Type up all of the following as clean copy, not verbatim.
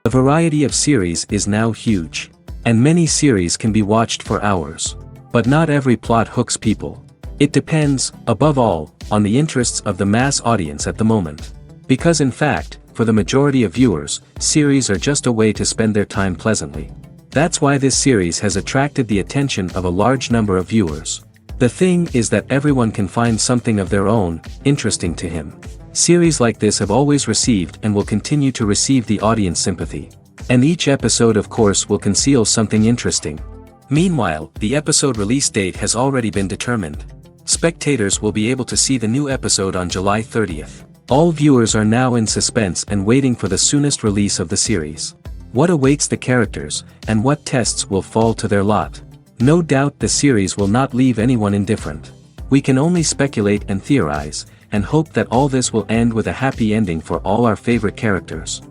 The variety of series is now huge. And many series can be watched for hours. But not every plot hooks people. It depends, above all, on the interests of the mass audience at the moment. Because in fact, for the majority of viewers, series are just a way to spend their time pleasantly. That's why this series has attracted the attention of a large number of viewers. The thing is that everyone can find something of their own, interesting to him. Series like this have always received and will continue to receive the audience sympathy. And each episode of course will conceal something interesting. Meanwhile, the episode release date has already been determined. Spectators will be able to see the new episode on July 30th. All viewers are now in suspense and waiting for the soonest release of the series. What awaits the characters, and what tests will fall to their lot? No doubt the series will not leave anyone indifferent. We can only speculate and theorize, and hope that all this will end with a happy ending for all our favorite characters.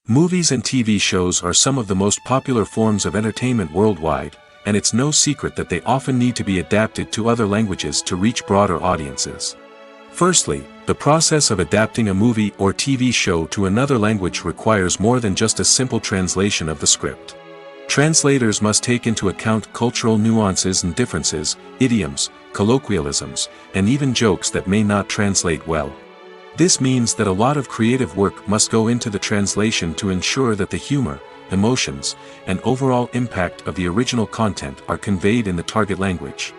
Movies and TV shows are some of the most popular forms of entertainment worldwide, and it's no secret that they often need to be adapted to other languages to reach broader audiences. Firstly, the process of adapting a movie or TV show to another language requires more than just a simple translation of the script. Translators must take into account cultural nuances and differences, idioms, colloquialisms, and even jokes that may not translate well. This means that a lot of creative work must go into the translation to ensure that the humor, emotions, and overall impact of the original content are conveyed in the target language.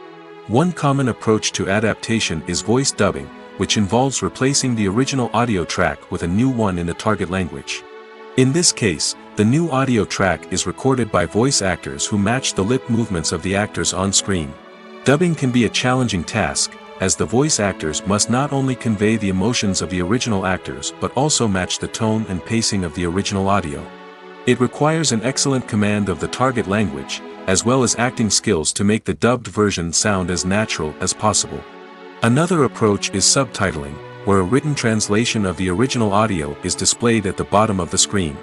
One common approach to adaptation is voice dubbing, which involves replacing the original audio track with a new one in the target language. In this case, the new audio track is recorded by voice actors who match the lip movements of the actors on screen. Dubbing can be a challenging task, as the voice actors must not only convey the emotions of the original actors but also match the tone and pacing of the original audio. It requires an excellent command of the target language, as well as acting skills to make the dubbed version sound as natural as possible. Another approach is subtitling, where a written translation of the original audio is displayed at the bottom of the screen.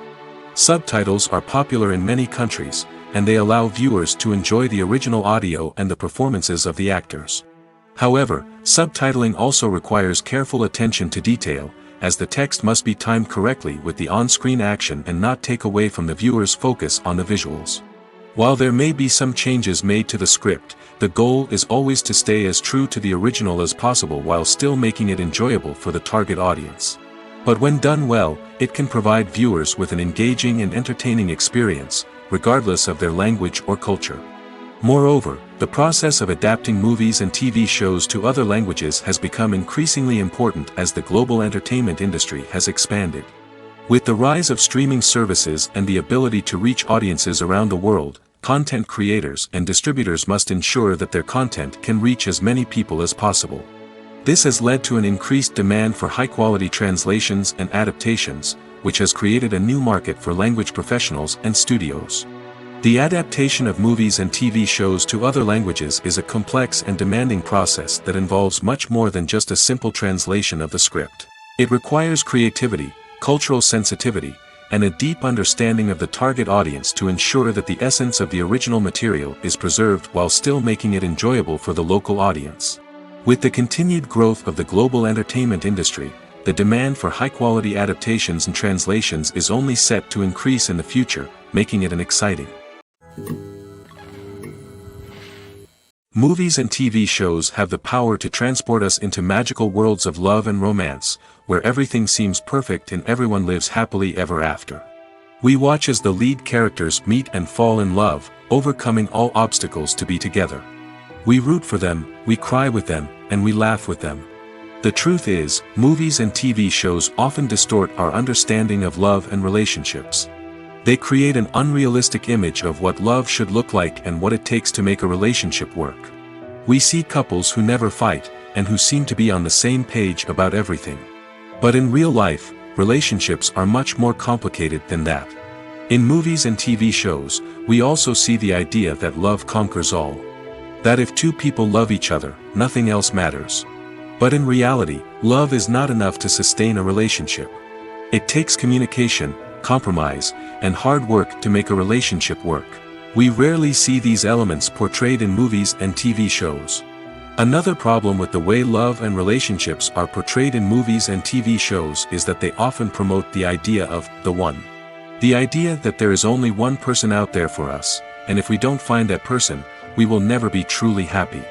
Subtitles are popular in many countries, and they allow viewers to enjoy the original audio and the performances of the actors. However, subtitling also requires careful attention to detail, as the text must be timed correctly with the on-screen action and not take away from the viewer's focus on the visuals. While there may be some changes made to the script, the goal is always to stay as true to the original as possible while still making it enjoyable for the target audience. But when done well, it can provide viewers with an engaging and entertaining experience, regardless of their language or culture. Moreover, the process of adapting movies and TV shows to other languages has become increasingly important as the global entertainment industry has expanded. With the rise of streaming services and the ability to reach audiences around the world, content creators and distributors must ensure that their content can reach as many people as possible. This has led to an increased demand for high-quality translations and adaptations, which has created a new market for language professionals and studios. The adaptation of movies and TV shows to other languages is a complex and demanding process that involves much more than just a simple translation of the script. It requires creativity, cultural sensitivity, and a deep understanding of the target audience to ensure that the essence of the original material is preserved while still making it enjoyable for the local audience. With the continued growth of the global entertainment industry, the demand for high-quality adaptations and translations is only set to increase in the future, making it an exciting. Movies and TV shows have the power to transport us into magical worlds of love and romance, where everything seems perfect and everyone lives happily ever after. We watch as the lead characters meet and fall in love, overcoming all obstacles to be together. We root for them, we cry with them, and we laugh with them. The truth is, movies and TV shows often distort our understanding of love and relationships. They create an unrealistic image of what love should look like and what it takes to make a relationship work. We see couples who never fight, and who seem to be on the same page about everything. But in real life, relationships are much more complicated than that. In movies and TV shows, we also see the idea that love conquers all. That if two people love each other, nothing else matters. But in reality, love is not enough to sustain a relationship. It takes communication, compromise, and hard work to make a relationship work. We rarely see these elements portrayed in movies and TV shows. Another problem with the way love and relationships are portrayed in movies and TV shows is that they often promote the idea of the one. The idea that there is only one person out there for us, and if we don't find that person, we will never be truly happy.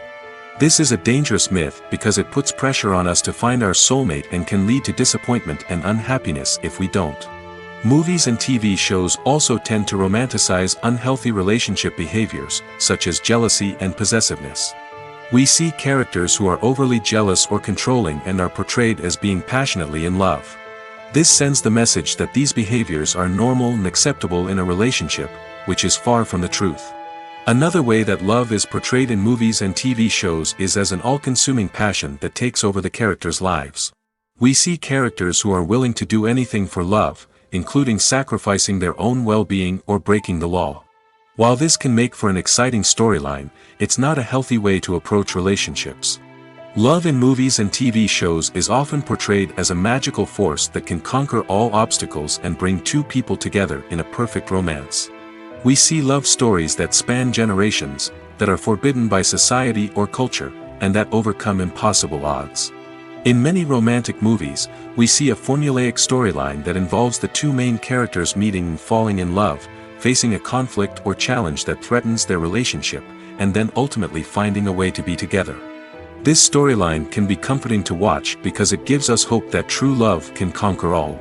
This is a dangerous myth because it puts pressure on us to find our soulmate and can lead to disappointment and unhappiness if we don't. Movies and TV shows also tend to romanticize unhealthy relationship behaviors, such as jealousy and possessiveness. We see characters who are overly jealous or controlling and are portrayed as being passionately in love. This sends the message that these behaviors are normal and acceptable in a relationship, which is far from the truth. Another way that love is portrayed in movies and TV shows is as an all-consuming passion that takes over the characters' lives. We see characters who are willing to do anything for love, including sacrificing their own well-being or breaking the law. While this can make for an exciting storyline, it's not a healthy way to approach relationships. Love in movies and TV shows is often portrayed as a magical force that can conquer all obstacles and bring two people together in a perfect romance. We see love stories that span generations, that are forbidden by society or culture, and that overcome impossible odds. In many romantic movies, we see a formulaic storyline that involves the two main characters meeting and falling in love, facing a conflict or challenge that threatens their relationship, and then ultimately finding a way to be together. This storyline can be comforting to watch because it gives us hope that true love can conquer all.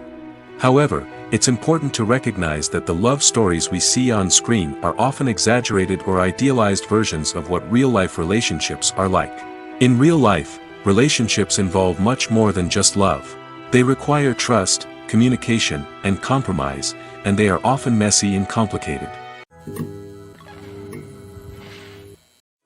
However, it's important to recognize that the love stories we see on screen are often exaggerated or idealized versions of what real-life relationships are like. In real life, relationships involve much more than just love. They require trust, communication, and compromise, and they are often messy and complicated.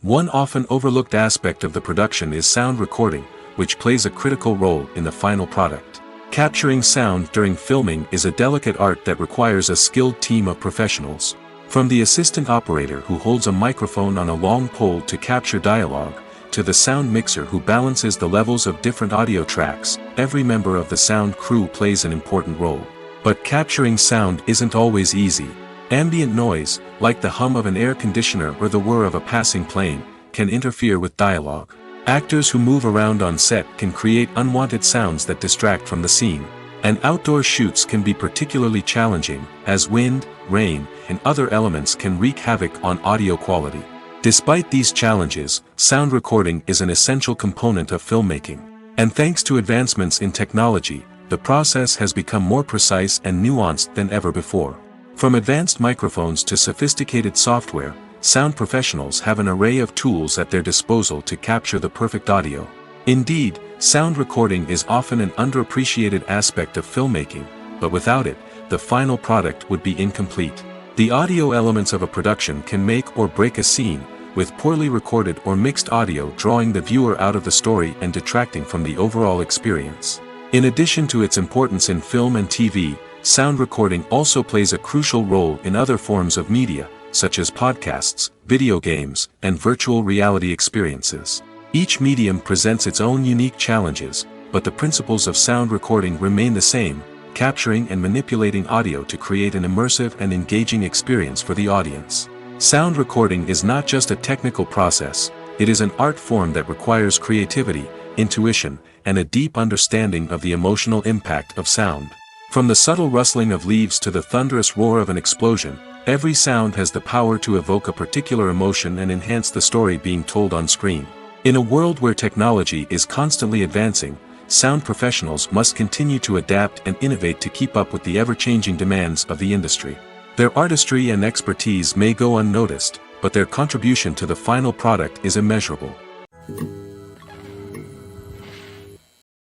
One often overlooked aspect of the production is sound recording, which plays a critical role in the final product. Capturing sound during filming is a delicate art that requires a skilled team of professionals. From the assistant operator who holds a microphone on a long pole to capture dialogue, to the sound mixer who balances the levels of different audio tracks, every member of the sound crew plays an important role. But capturing sound isn't always easy. Ambient noise, like the hum of an air conditioner or the whir of a passing plane, can interfere with dialogue. Actors who move around on set can create unwanted sounds that distract from the scene. And outdoor shoots can be particularly challenging, as wind, rain, and other elements can wreak havoc on audio quality. Despite these challenges, sound recording is an essential component of filmmaking. And thanks to advancements in technology, the process has become more precise and nuanced than ever before. From advanced microphones to sophisticated software, sound professionals have an array of tools at their disposal to capture the perfect audio. Indeed, sound recording is often an underappreciated aspect of filmmaking, but without it, the final product would be incomplete. The audio elements of a production can make or break a scene, with poorly recorded or mixed audio drawing the viewer out of the story and detracting from the overall experience. In addition to its importance in film and TV, sound recording also plays a crucial role in other forms of media, such as podcasts, video games, and virtual reality experiences. Each medium presents its own unique challenges, but the principles of sound recording remain the same, capturing and manipulating audio to create an immersive and engaging experience for the audience. Sound recording is not just a technical process, it is an art form that requires creativity, intuition, and a deep understanding of the emotional impact of sound. From the subtle rustling of leaves to the thunderous roar of an explosion, every sound has the power to evoke a particular emotion and enhance the story being told on screen. In a world where technology is constantly advancing, sound professionals must continue to adapt and innovate to keep up with the ever-changing demands of the industry. Their artistry and expertise may go unnoticed, but their contribution to the final product is immeasurable.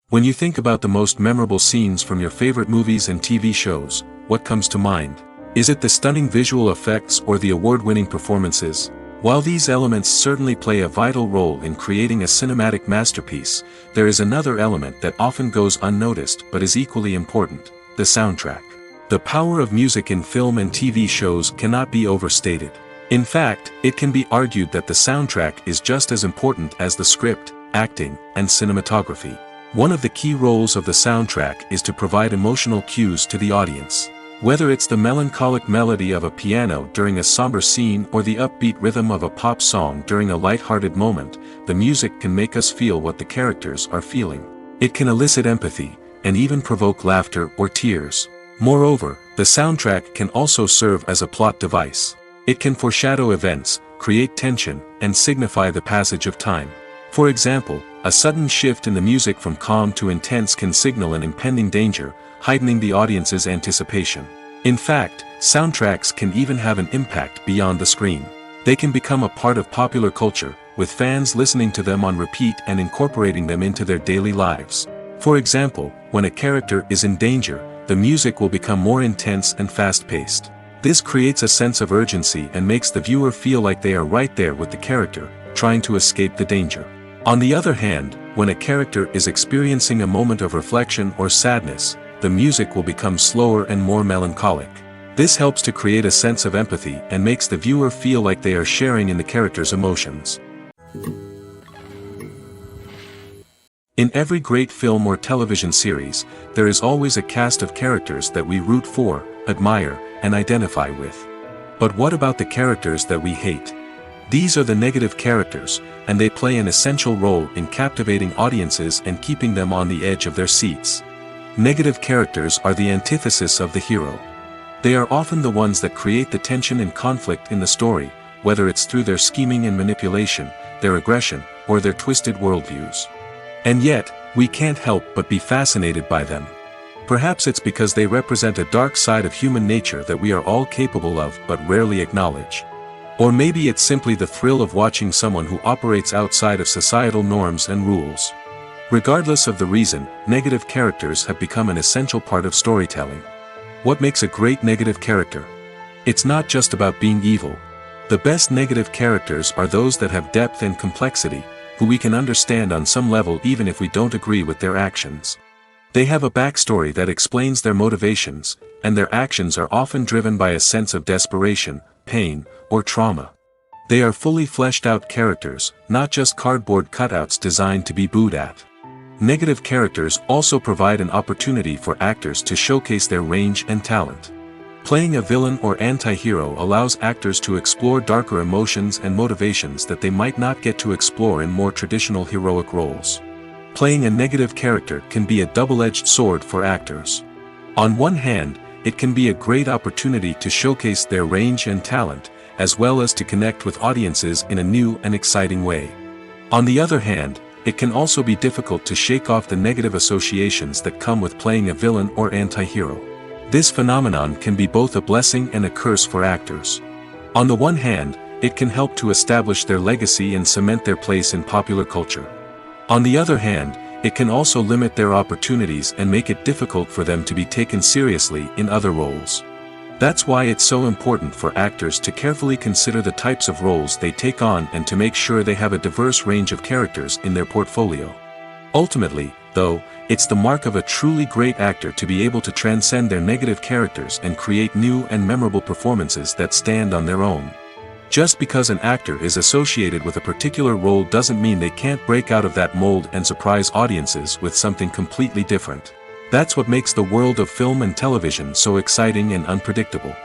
When you think about the most memorable scenes from your favorite movies and TV shows, what comes to mind? Is it the stunning visual effects or the award-winning performances? While these elements certainly play a vital role in creating a cinematic masterpiece, there is another element that often goes unnoticed but is equally important: the soundtrack. The power of music in film and TV shows cannot be overstated. In fact, it can be argued that the soundtrack is just as important as the script, acting, and cinematography. One of the key roles of the soundtrack is to provide emotional cues to the audience. Whether it's the melancholic melody of a piano during a somber scene or the upbeat rhythm of a pop song during a light-hearted moment, the music can make us feel what the characters are feeling. It can elicit empathy, and even provoke laughter or tears. Moreover, the soundtrack can also serve as a plot device. It can foreshadow events, create tension, and signify the passage of time. For example, a sudden shift in the music from calm to intense can signal an impending danger, heightening the audience's anticipation. In fact, soundtracks can even have an impact beyond the screen. They can become a part of popular culture, with fans listening to them on repeat and incorporating them into their daily lives. For example, when a character is in danger, the music will become more intense and fast-paced. This creates a sense of urgency and makes the viewer feel like they are right there with the character, trying to escape the danger. On the other hand, when a character is experiencing a moment of reflection or sadness, the music will become slower and more melancholic. This helps to create a sense of empathy and makes the viewer feel like they are sharing in the character's emotions. In every great film or television series, there is always a cast of characters that we root for, admire, and identify with. But what about the characters that we hate? These are the negative characters, and they play an essential role in captivating audiences and keeping them on the edge of their seats. Negative characters are the antithesis of the hero. They are often the ones that create the tension and conflict in the story, whether it's through their scheming and manipulation, their aggression, or their twisted worldviews. And yet, we can't help but be fascinated by them. Perhaps it's because they represent a dark side of human nature that we are all capable of but rarely acknowledge. Or maybe it's simply the thrill of watching someone who operates outside of societal norms and rules. Regardless of the reason, negative characters have become an essential part of storytelling. What makes a great negative character? It's not just about being evil. The best negative characters are those that have depth and complexity, who we can understand on some level even if we don't agree with their actions. They have a backstory that explains their motivations, and their actions are often driven by a sense of desperation, pain, or trauma. They are fully fleshed out characters, not just cardboard cutouts designed to be booed at. Negative characters also provide an opportunity for actors to showcase their range and talent. Playing a villain or anti-hero allows actors to explore darker emotions and motivations that they might not get to explore in more traditional heroic roles. Playing a negative character can be a double-edged sword for actors. On one hand, it can be a great opportunity to showcase their range and talent, as well as to connect with audiences in a new and exciting way. On the other hand, it can also be difficult to shake off the negative associations that come with playing a villain or anti-hero. This phenomenon can be both a blessing and a curse for actors. On the one hand, it can help to establish their legacy and cement their place in popular culture. On the other hand, it can also limit their opportunities and make it difficult for them to be taken seriously in other roles. That's why it's so important for actors to carefully consider the types of roles they take on and to make sure they have a diverse range of characters in their portfolio. Ultimately, though, it's the mark of a truly great actor to be able to transcend their negative characters and create new and memorable performances that stand on their own. Just because an actor is associated with a particular role doesn't mean they can't break out of that mold and surprise audiences with something completely different. That's what makes the world of film and television so exciting and unpredictable.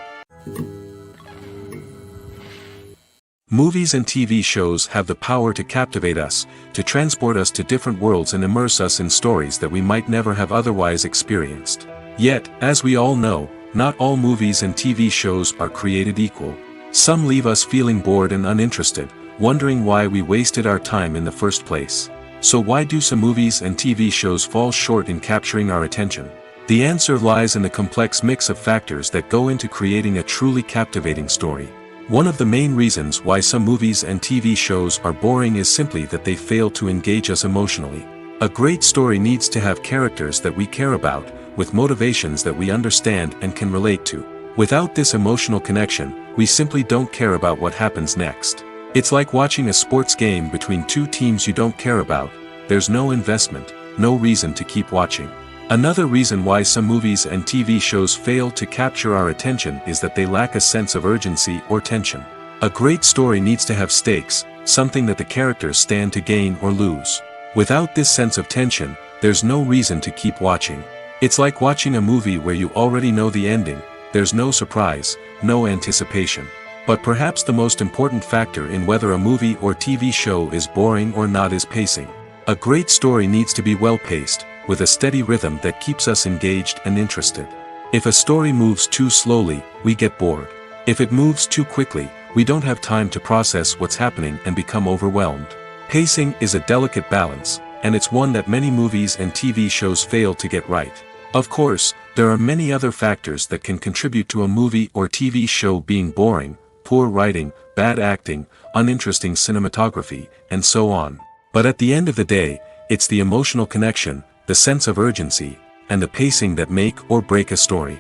Movies and TV shows have the power to captivate us, to transport us to different worlds and immerse us in stories that we might never have otherwise experienced. Yet, as we all know, not all movies and TV shows are created equal. Some leave us feeling bored and uninterested, wondering why we wasted our time in the first place. So why do some movies and TV shows fall short in capturing our attention? The answer lies in the complex mix of factors that go into creating a truly captivating story. One of the main reasons why some movies and TV shows are boring is simply that they fail to engage us emotionally. A great story needs to have characters that we care about, with motivations that we understand and can relate to. Without this emotional connection, we simply don't care about what happens next. It's like watching a sports game between two teams you don't care about. There's no investment, no reason to keep watching. Another reason why some movies and TV shows fail to capture our attention is that they lack a sense of urgency or tension. A great story needs to have stakes, something that the characters stand to gain or lose. Without this sense of tension, there's no reason to keep watching. It's like watching a movie where you already know the ending, there's no surprise, no anticipation. But perhaps the most important factor in whether a movie or TV show is boring or not is pacing. A great story needs to be well-paced, with a steady rhythm that keeps us engaged and interested. If a story moves too slowly, we get bored. If it moves too quickly, we don't have time to process what's happening and become overwhelmed. Pacing is a delicate balance, and it's one that many movies and TV shows fail to get right. Of course, there are many other factors that can contribute to a movie or TV show being boring: poor writing, bad acting, uninteresting cinematography, and so on. But at the end of the day, it's the emotional connection, the sense of urgency, and the pacing that make or break a story.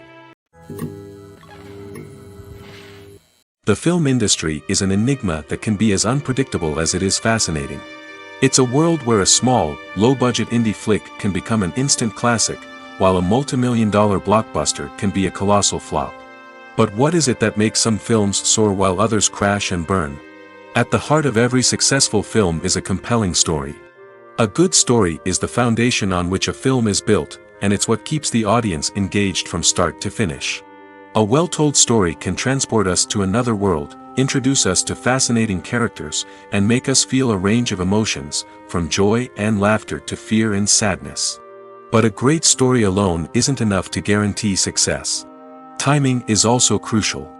The film industry is an enigma that can be as unpredictable as it is fascinating. It's a world where a small, low-budget indie flick can become an instant classic, while a multi-million-dollar blockbuster can be a colossal flop. But what is it that makes some films soar while others crash and burn? At the heart of every successful film is a compelling story. A good story is the foundation on which a film is built, and it's what keeps the audience engaged from start to finish. A well-told story can transport us to another world, introduce us to fascinating characters, and make us feel a range of emotions, from joy and laughter to fear and sadness. But a great story alone isn't enough to guarantee success. Timing is also crucial.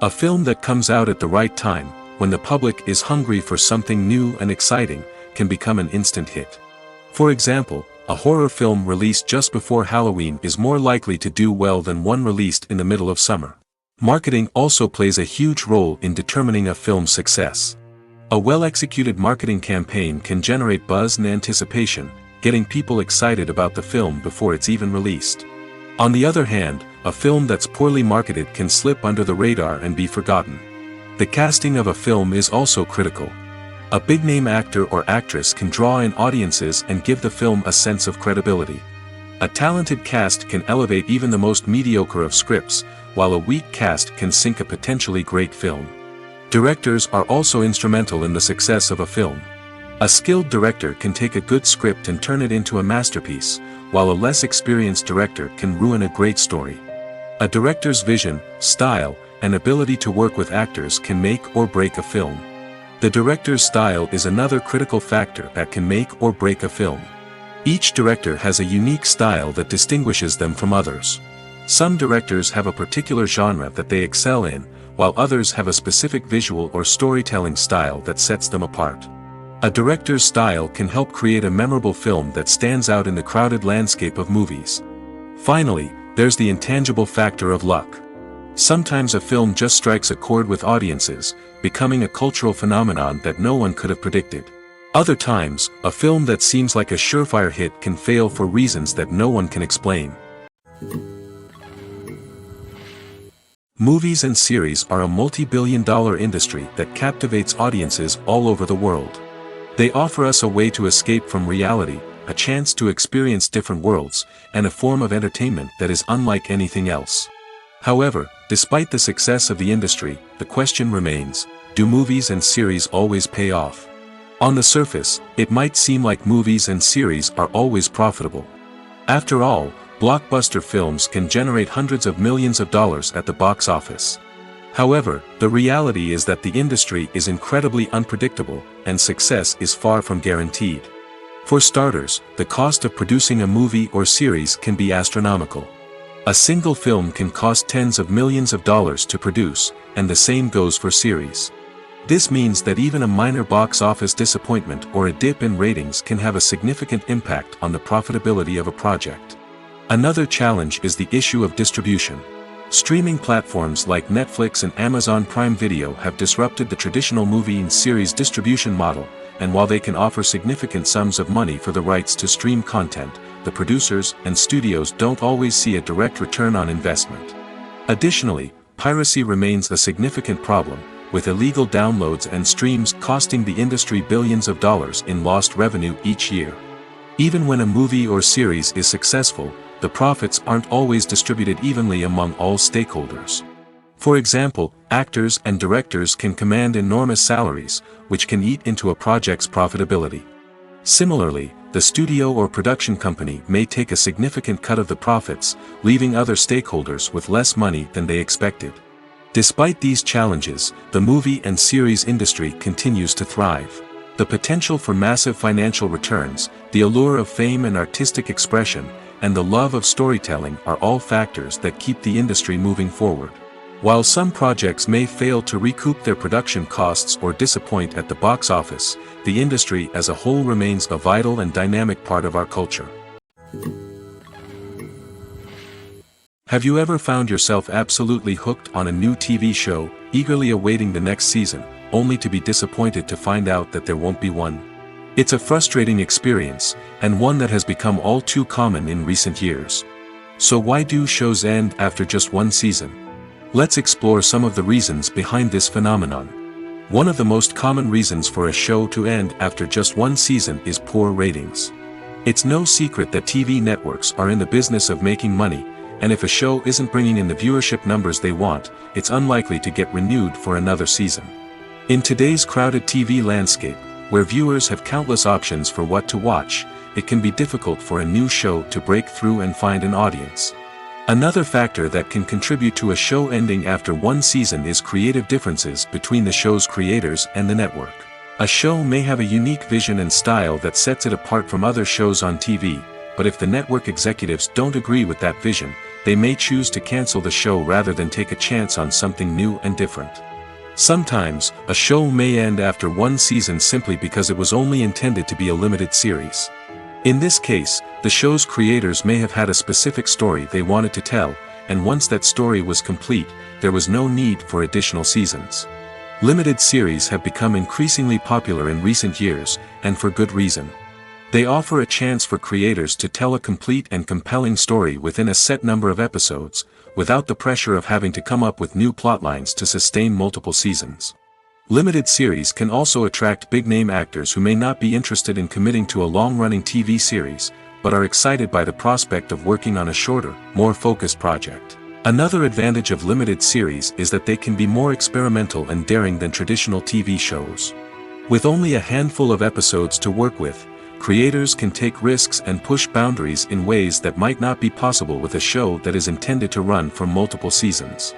A film that comes out at the right time, when the public is hungry for something new and exciting, can become an instant hit. For example, a horror film released just before Halloween is more likely to do well than one released in the middle of summer. Marketing also plays a huge role in determining a film's success. A well-executed marketing campaign can generate buzz and anticipation, getting people excited about the film before it's even released. On the other hand, a film that's poorly marketed can slip under the radar and be forgotten. The casting of a film is also critical. A big-name actor or actress can draw in audiences and give the film a sense of credibility. A talented cast can elevate even the most mediocre of scripts, while a weak cast can sink a potentially great film. Directors are also instrumental in the success of a film. A skilled director can take a good script and turn it into a masterpiece, while a less experienced director can ruin a great story. A director's vision, style, and ability to work with actors can make or break a film. The director's style is another critical factor that can make or break a film. Each director has a unique style that distinguishes them from others. Some directors have a particular genre that they excel in, while others have a specific visual or storytelling style that sets them apart. A director's style can help create a memorable film that stands out in the crowded landscape of movies. Finally, there's the intangible factor of luck. Sometimes a film just strikes a chord with audiences, becoming a cultural phenomenon that no one could have predicted. Other times, a film that seems like a surefire hit can fail for reasons that no one can explain. Movies and series are a multi-billion-dollar industry that captivates audiences all over the world. They offer us a way to escape from reality, a chance to experience different worlds, and a form of entertainment that is unlike anything else. However, despite the success of the industry, the question remains, do movies and series always pay off? On the surface, it might seem like movies and series are always profitable. After all, blockbuster films can generate hundreds of millions of dollars at the box office. However, the reality is that the industry is incredibly unpredictable, and success is far from guaranteed. For starters, the cost of producing a movie or series can be astronomical. A single film can cost tens of millions of dollars to produce, and the same goes for series. This means that even a minor box office disappointment or a dip in ratings can have a significant impact on the profitability of a project. Another challenge is the issue of distribution. Streaming platforms like Netflix and Amazon Prime Video have disrupted the traditional movie and series distribution model, and while they can offer significant sums of money for the rights to stream content, the producers and studios don't always see a direct return on investment. Additionally, piracy remains a significant problem, with illegal downloads and streams costing the industry billions of dollars in lost revenue each year. Even when a movie or series is successful, the profits aren't always distributed evenly among all stakeholders. For example, actors and directors can command enormous salaries, which can eat into a project's profitability. Similarly, the studio or production company may take a significant cut of the profits, leaving other stakeholders with less money than they expected. Despite these challenges, the movie and series industry continues to thrive. The potential for massive financial returns, the allure of fame and artistic expression, and the love of storytelling are all factors that keep the industry moving forward. While some projects may fail to recoup their production costs or disappoint at the box office, the industry as a whole remains a vital and dynamic part of our culture. Have you ever found yourself absolutely hooked on a new TV show, eagerly awaiting the next season, only to be disappointed to find out that there won't be one? It's a frustrating experience, and one that has become all too common in recent years. So why do shows end after just one season? Let's explore some of the reasons behind this phenomenon. One of the most common reasons for a show to end after just one season is poor ratings. It's no secret that TV networks are in the business of making money, and if a show isn't bringing in the viewership numbers they want, it's unlikely to get renewed for another season. In today's crowded TV landscape, where viewers have countless options for what to watch, it can be difficult for a new show to break through and find an audience. Another factor that can contribute to a show ending after one season is creative differences between the show's creators and the network. A show may have a unique vision and style that sets it apart from other shows on TV, but if the network executives don't agree with that vision, they may choose to cancel the show rather than take a chance on something new and different. Sometimes, a show may end after one season simply because it was only intended to be a limited series. In this case, the show's creators may have had a specific story they wanted to tell, and once that story was complete, there was no need for additional seasons. Limited series have become increasingly popular in recent years, and for good reason. They offer a chance for creators to tell a complete and compelling story within a set number of episodes, without the pressure of having to come up with new plotlines to sustain multiple seasons. Limited series can also attract big-name actors who may not be interested in committing to a long-running TV series, but are excited by the prospect of working on a shorter, more focused project. Another advantage of limited series is that they can be more experimental and daring than traditional TV shows. With only a handful of episodes to work with, creators can take risks and push boundaries in ways that might not be possible with a show that is intended to run for multiple seasons.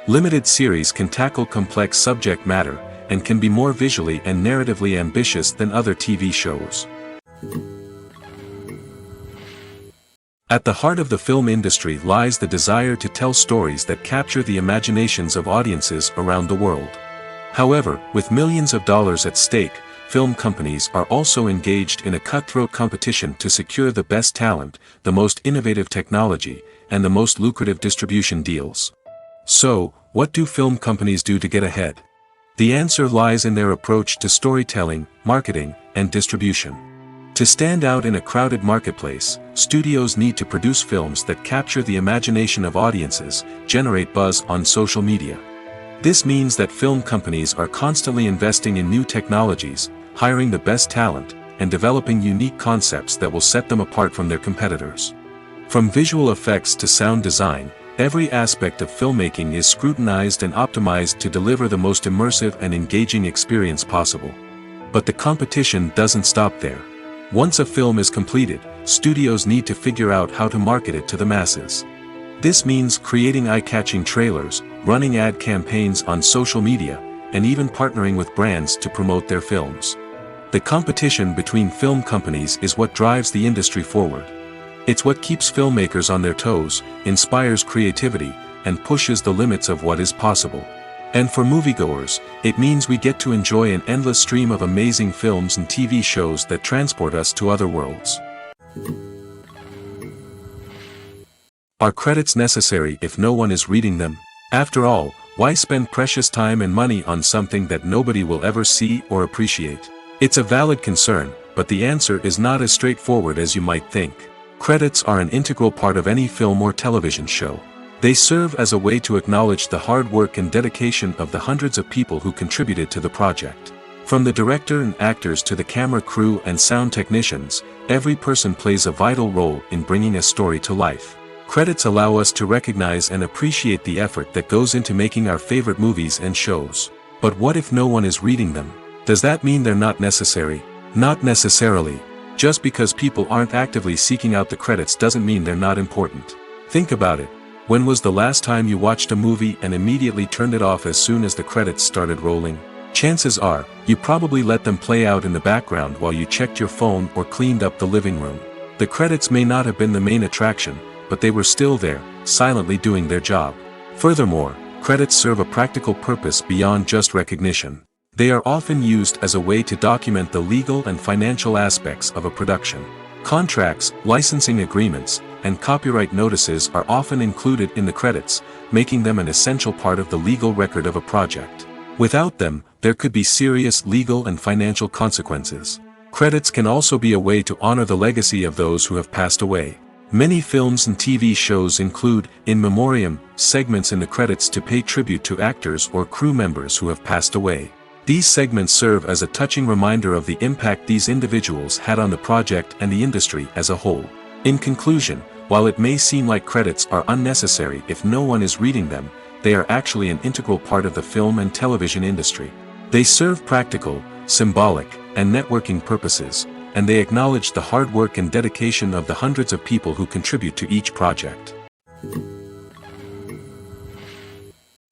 Limited series can tackle complex subject matter, and can be more visually and narratively ambitious than other TV shows. At the heart of the film industry lies the desire to tell stories that capture the imaginations of audiences around the world. However, with millions of dollars at stake, film companies are also engaged in a cutthroat competition to secure the best talent, the most innovative technology, and the most lucrative distribution deals. So, what do film companies do to get ahead? The answer lies in their approach to storytelling, marketing, and distribution. To stand out in a crowded marketplace, studios need to produce films that capture the imagination of audiences, generate buzz on social media. This means that film companies are constantly investing in new technologies, hiring the best talent, and developing unique concepts that will set them apart from their competitors. From visual effects to sound design, every aspect of filmmaking is scrutinized and optimized to deliver the most immersive and engaging experience possible. But the competition doesn't stop there. Once a film is completed, studios need to figure out how to market it to the masses. This means creating eye-catching trailers, running ad campaigns on social media, and even partnering with brands to promote their films. The competition between film companies is what drives the industry forward. It's what keeps filmmakers on their toes, inspires creativity, and pushes the limits of what is possible. And for moviegoers, it means we get to enjoy an endless stream of amazing films and TV shows that transport us to other worlds. Are credits necessary if no one is reading them? After all, why spend precious time and money on something that nobody will ever see or appreciate? It's a valid concern, but the answer is not as straightforward as you might think. Credits are an integral part of any film or television show. They serve as a way to acknowledge the hard work and dedication of the hundreds of people who contributed to the project. From the director and actors to the camera crew and sound technicians, every person plays a vital role in bringing a story to life. Credits allow us to recognize and appreciate the effort that goes into making our favorite movies and shows. But what if no one is reading them? Does that mean they're not necessary? Not necessarily. Just because people aren't actively seeking out the credits doesn't mean they're not important. Think about it. When was the last time you watched a movie and immediately turned it off as soon as the credits started rolling? Chances are, you probably let them play out in the background while you checked your phone or cleaned up the living room. The credits may not have been the main attraction, but they were still there, silently doing their job. Furthermore, credits serve a practical purpose beyond just recognition. They are often used as a way to document the legal and financial aspects of a production. Contracts, licensing agreements, and copyright notices are often included in the credits, making them an essential part of the legal record of a project. Without them, there could be serious legal and financial consequences. Credits can also be a way to honor the legacy of those who have passed away. Many films and TV shows include, in memoriam, segments in the credits to pay tribute to actors or crew members who have passed away. These segments serve as a touching reminder of the impact these individuals had on the project and the industry as a whole. In conclusion, while it may seem like credits are unnecessary if no one is reading them, they are actually an integral part of the film and television industry. They serve practical, symbolic, and networking purposes, and they acknowledge the hard work and dedication of the hundreds of people who contribute to each project.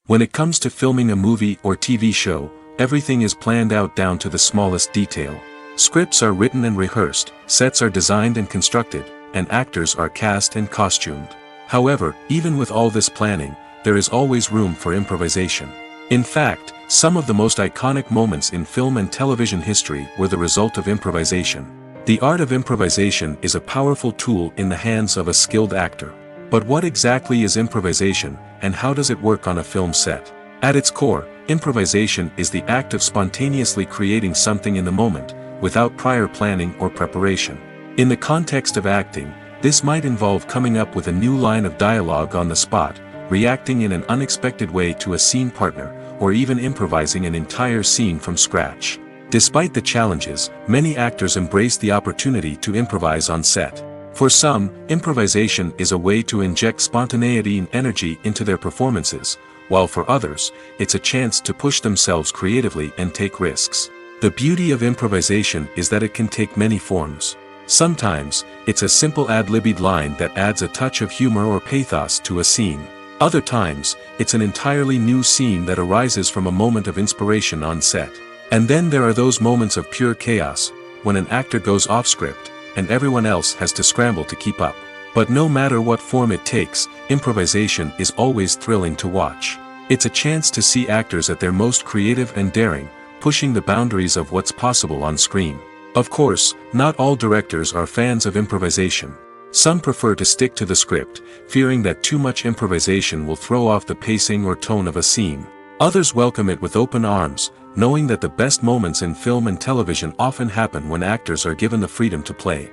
When it comes to filming a movie or TV show, everything is planned out down to the smallest detail. Scripts are written and rehearsed, sets are designed and constructed, and actors are cast and costumed. However, even with all this planning, there is always room for improvisation. In fact, some of the most iconic moments in film and television history were the result of improvisation. The art of improvisation is a powerful tool in the hands of a skilled actor. But what exactly is improvisation, and how does it work on a film set? At its core, improvisation is the act of spontaneously creating something in the moment, without prior planning or preparation. In the context of acting, this might involve coming up with a new line of dialogue on the spot, reacting in an unexpected way to a scene partner, or even improvising an entire scene from scratch. Despite the challenges, many actors embrace the opportunity to improvise on set. For some, improvisation is a way to inject spontaneity and energy into their performances, while for others, it's a chance to push themselves creatively and take risks. The beauty of improvisation is that it can take many forms. Sometimes, it's a simple ad-libbed line that adds a touch of humor or pathos to a scene. Other times, it's an entirely new scene that arises from a moment of inspiration on set. And then there are those moments of pure chaos, when an actor goes off script, and everyone else has to scramble to keep up. But no matter what form it takes, improvisation is always thrilling to watch. It's a chance to see actors at their most creative and daring, pushing the boundaries of what's possible on screen. Of course, not all directors are fans of improvisation. Some prefer to stick to the script, fearing that too much improvisation will throw off the pacing or tone of a scene. Others welcome it with open arms, knowing that the best moments in film and television often happen when actors are given the freedom to play.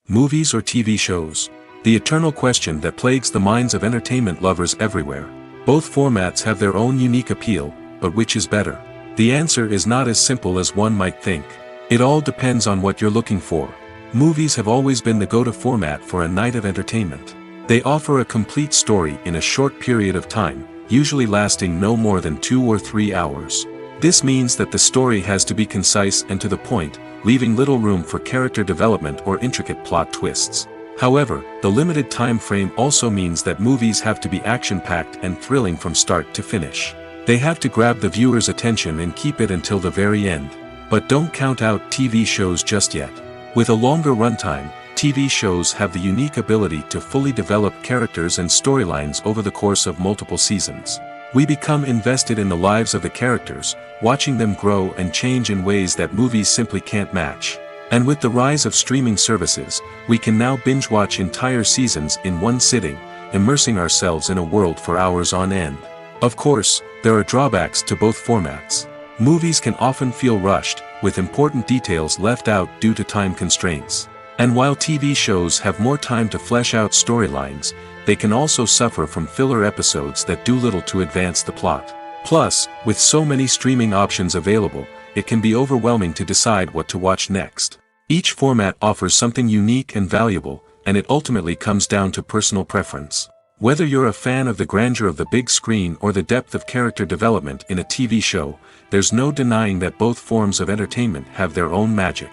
Movies or TV shows? The eternal question that plagues the minds of entertainment lovers everywhere. Both formats have their own unique appeal, but which is better? The answer is not as simple as one might think. It all depends on what you're looking for. Movies have always been the go-to format for a night of entertainment. They offer a complete story in a short period of time, usually lasting no more than 2 or 3 hours. This means that the story has to be concise and to the point, leaving little room for character development or intricate plot twists. However, the limited time frame also means that movies have to be action-packed and thrilling from start to finish. They have to grab the viewer's attention and keep it until the very end. But don't count out TV shows just yet. With a longer runtime, TV shows have the unique ability to fully develop characters and storylines over the course of multiple seasons. We become invested in the lives of the characters, watching them grow and change in ways that movies simply can't match. And with the rise of streaming services, we can now binge-watch entire seasons in one sitting, immersing ourselves in a world for hours on end. Of course, there are drawbacks to both formats. Movies can often feel rushed, with important details left out due to time constraints. And while TV shows have more time to flesh out storylines, they can also suffer from filler episodes that do little to advance the plot. Plus, with so many streaming options available, it can be overwhelming to decide what to watch next. Each format offers something unique and valuable, and it ultimately comes down to personal preference. Whether you're a fan of the grandeur of the big screen or the depth of character development in a TV show, there's no denying that both forms of entertainment have their own magic.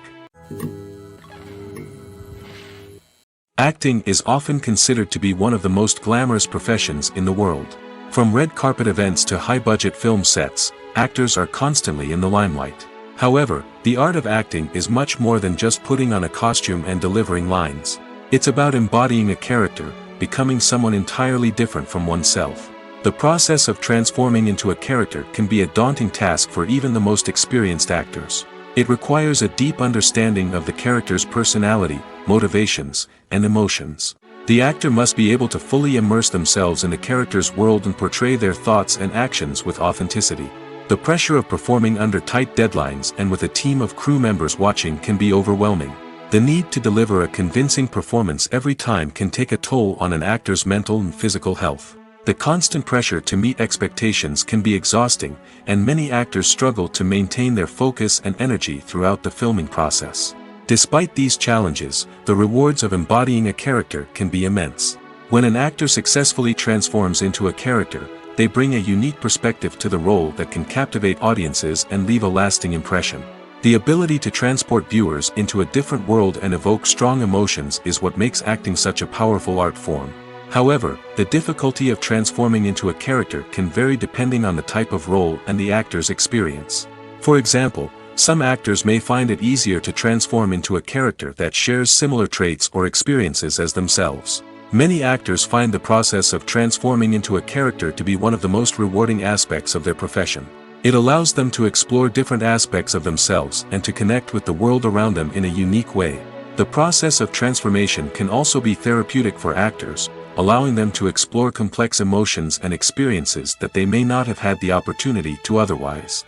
Acting is often considered to be one of the most glamorous professions in the world. From red carpet events to high-budget film sets, actors are constantly in the limelight. However, the art of acting is much more than just putting on a costume and delivering lines. It's about embodying a character, becoming someone entirely different from oneself. The process of transforming into a character can be a daunting task for even the most experienced actors. It requires a deep understanding of the character's personality, motivations, and emotions. The actor must be able to fully immerse themselves in the character's world and portray their thoughts and actions with authenticity. The pressure of performing under tight deadlines and with a team of crew members watching can be overwhelming. The need to deliver a convincing performance every time can take a toll on an actor's mental and physical health. The constant pressure to meet expectations can be exhausting, and many actors struggle to maintain their focus and energy throughout the filming process. Despite these challenges, the rewards of embodying a character can be immense. When an actor successfully transforms into a character, they bring a unique perspective to the role that can captivate audiences and leave a lasting impression. The ability to transport viewers into a different world and evoke strong emotions is what makes acting such a powerful art form. However, the difficulty of transforming into a character can vary depending on the type of role and the actor's experience. For example, some actors may find it easier to transform into a character that shares similar traits or experiences as themselves. Many actors find the process of transforming into a character to be one of the most rewarding aspects of their profession. It allows them to explore different aspects of themselves and to connect with the world around them in a unique way. The process of transformation can also be therapeutic for actors, allowing them to explore complex emotions and experiences that they may not have had the opportunity to otherwise.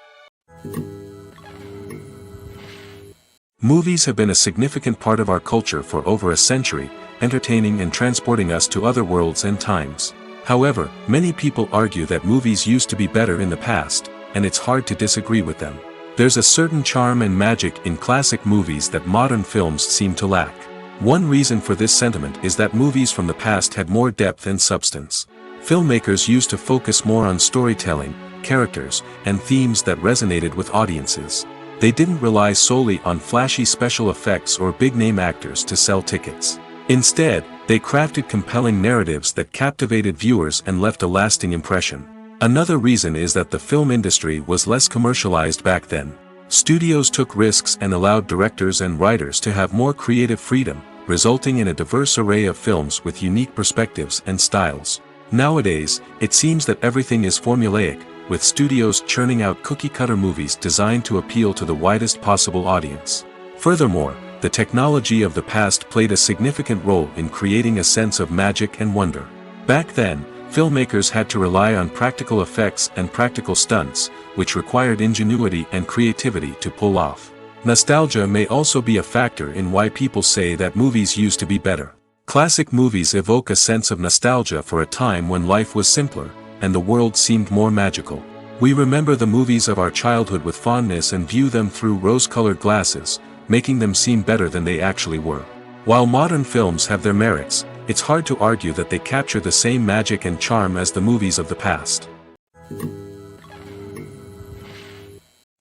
Movies have been a significant part of our culture for over a century, entertaining and transporting us to other worlds and times. However, many people argue that movies used to be better in the past, and it's hard to disagree with them. There's a certain charm and magic in classic movies that modern films seem to lack. One reason for this sentiment is that movies from the past had more depth and substance. Filmmakers used to focus more on storytelling, characters, and themes that resonated with audiences. They didn't rely solely on flashy special effects or big-name actors to sell tickets. Instead, they crafted compelling narratives that captivated viewers and left a lasting impression. Another reason is that the film industry was less commercialized back then. Studios took risks and allowed directors and writers to have more creative freedom, resulting in a diverse array of films with unique perspectives and styles. Nowadays, it seems that everything is formulaic, with studios churning out cookie-cutter movies designed to appeal to the widest possible audience. Furthermore, the technology of the past played a significant role in creating a sense of magic and wonder. Back then, filmmakers had to rely on practical effects and practical stunts, which required ingenuity and creativity to pull off. Nostalgia may also be a factor in why people say that movies used to be better. Classic movies evoke a sense of nostalgia for a time when life was simpler, and the world seemed more magical. We remember the movies of our childhood with fondness and view them through rose-colored glasses, making them seem better than they actually were. While modern films have their merits, it's hard to argue that they capture the same magic and charm as the movies of the past.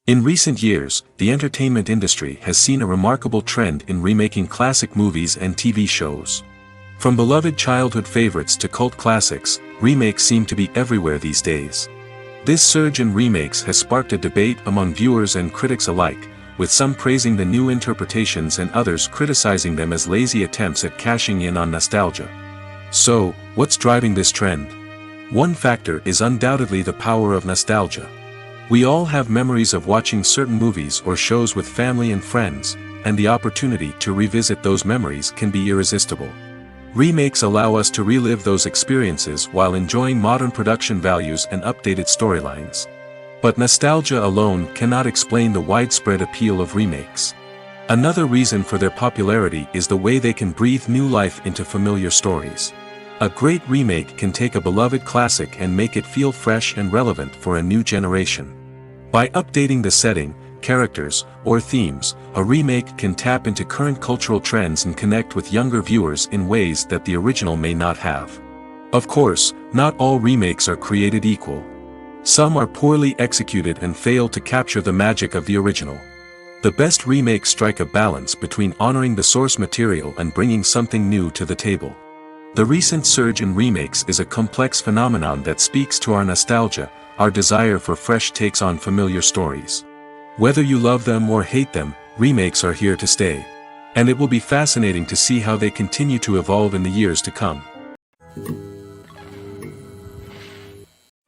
In recent years, the entertainment industry has seen a remarkable trend in remaking classic movies and TV shows. From beloved childhood favorites to cult classics, remakes seem to be everywhere these days. This surge in remakes has sparked a debate among viewers and critics alike, with some praising the new interpretations and others criticizing them as lazy attempts at cashing in on nostalgia. So, what's driving this trend? One factor is undoubtedly the power of nostalgia. We all have memories of watching certain movies or shows with family and friends, and the opportunity to revisit those memories can be irresistible. Remakes allow us to relive those experiences while enjoying modern production values and updated storylines. But nostalgia alone cannot explain the widespread appeal of remakes. Another reason for their popularity is the way they can breathe new life into familiar stories. A great remake can take a beloved classic and make it feel fresh and relevant for a new generation. By updating the setting, characters, or themes, a remake can tap into current cultural trends and connect with younger viewers in ways that the original may not have. Of course, not all remakes are created equal. Some are poorly executed and fail to capture the magic of the original. The best remakes strike a balance between honoring the source material and bringing something new to the table. The recent surge in remakes is a complex phenomenon that speaks to our nostalgia, our desire for fresh takes on familiar stories. Whether you love them or hate them, remakes are here to stay. And it will be fascinating to see how they continue to evolve in the years to come.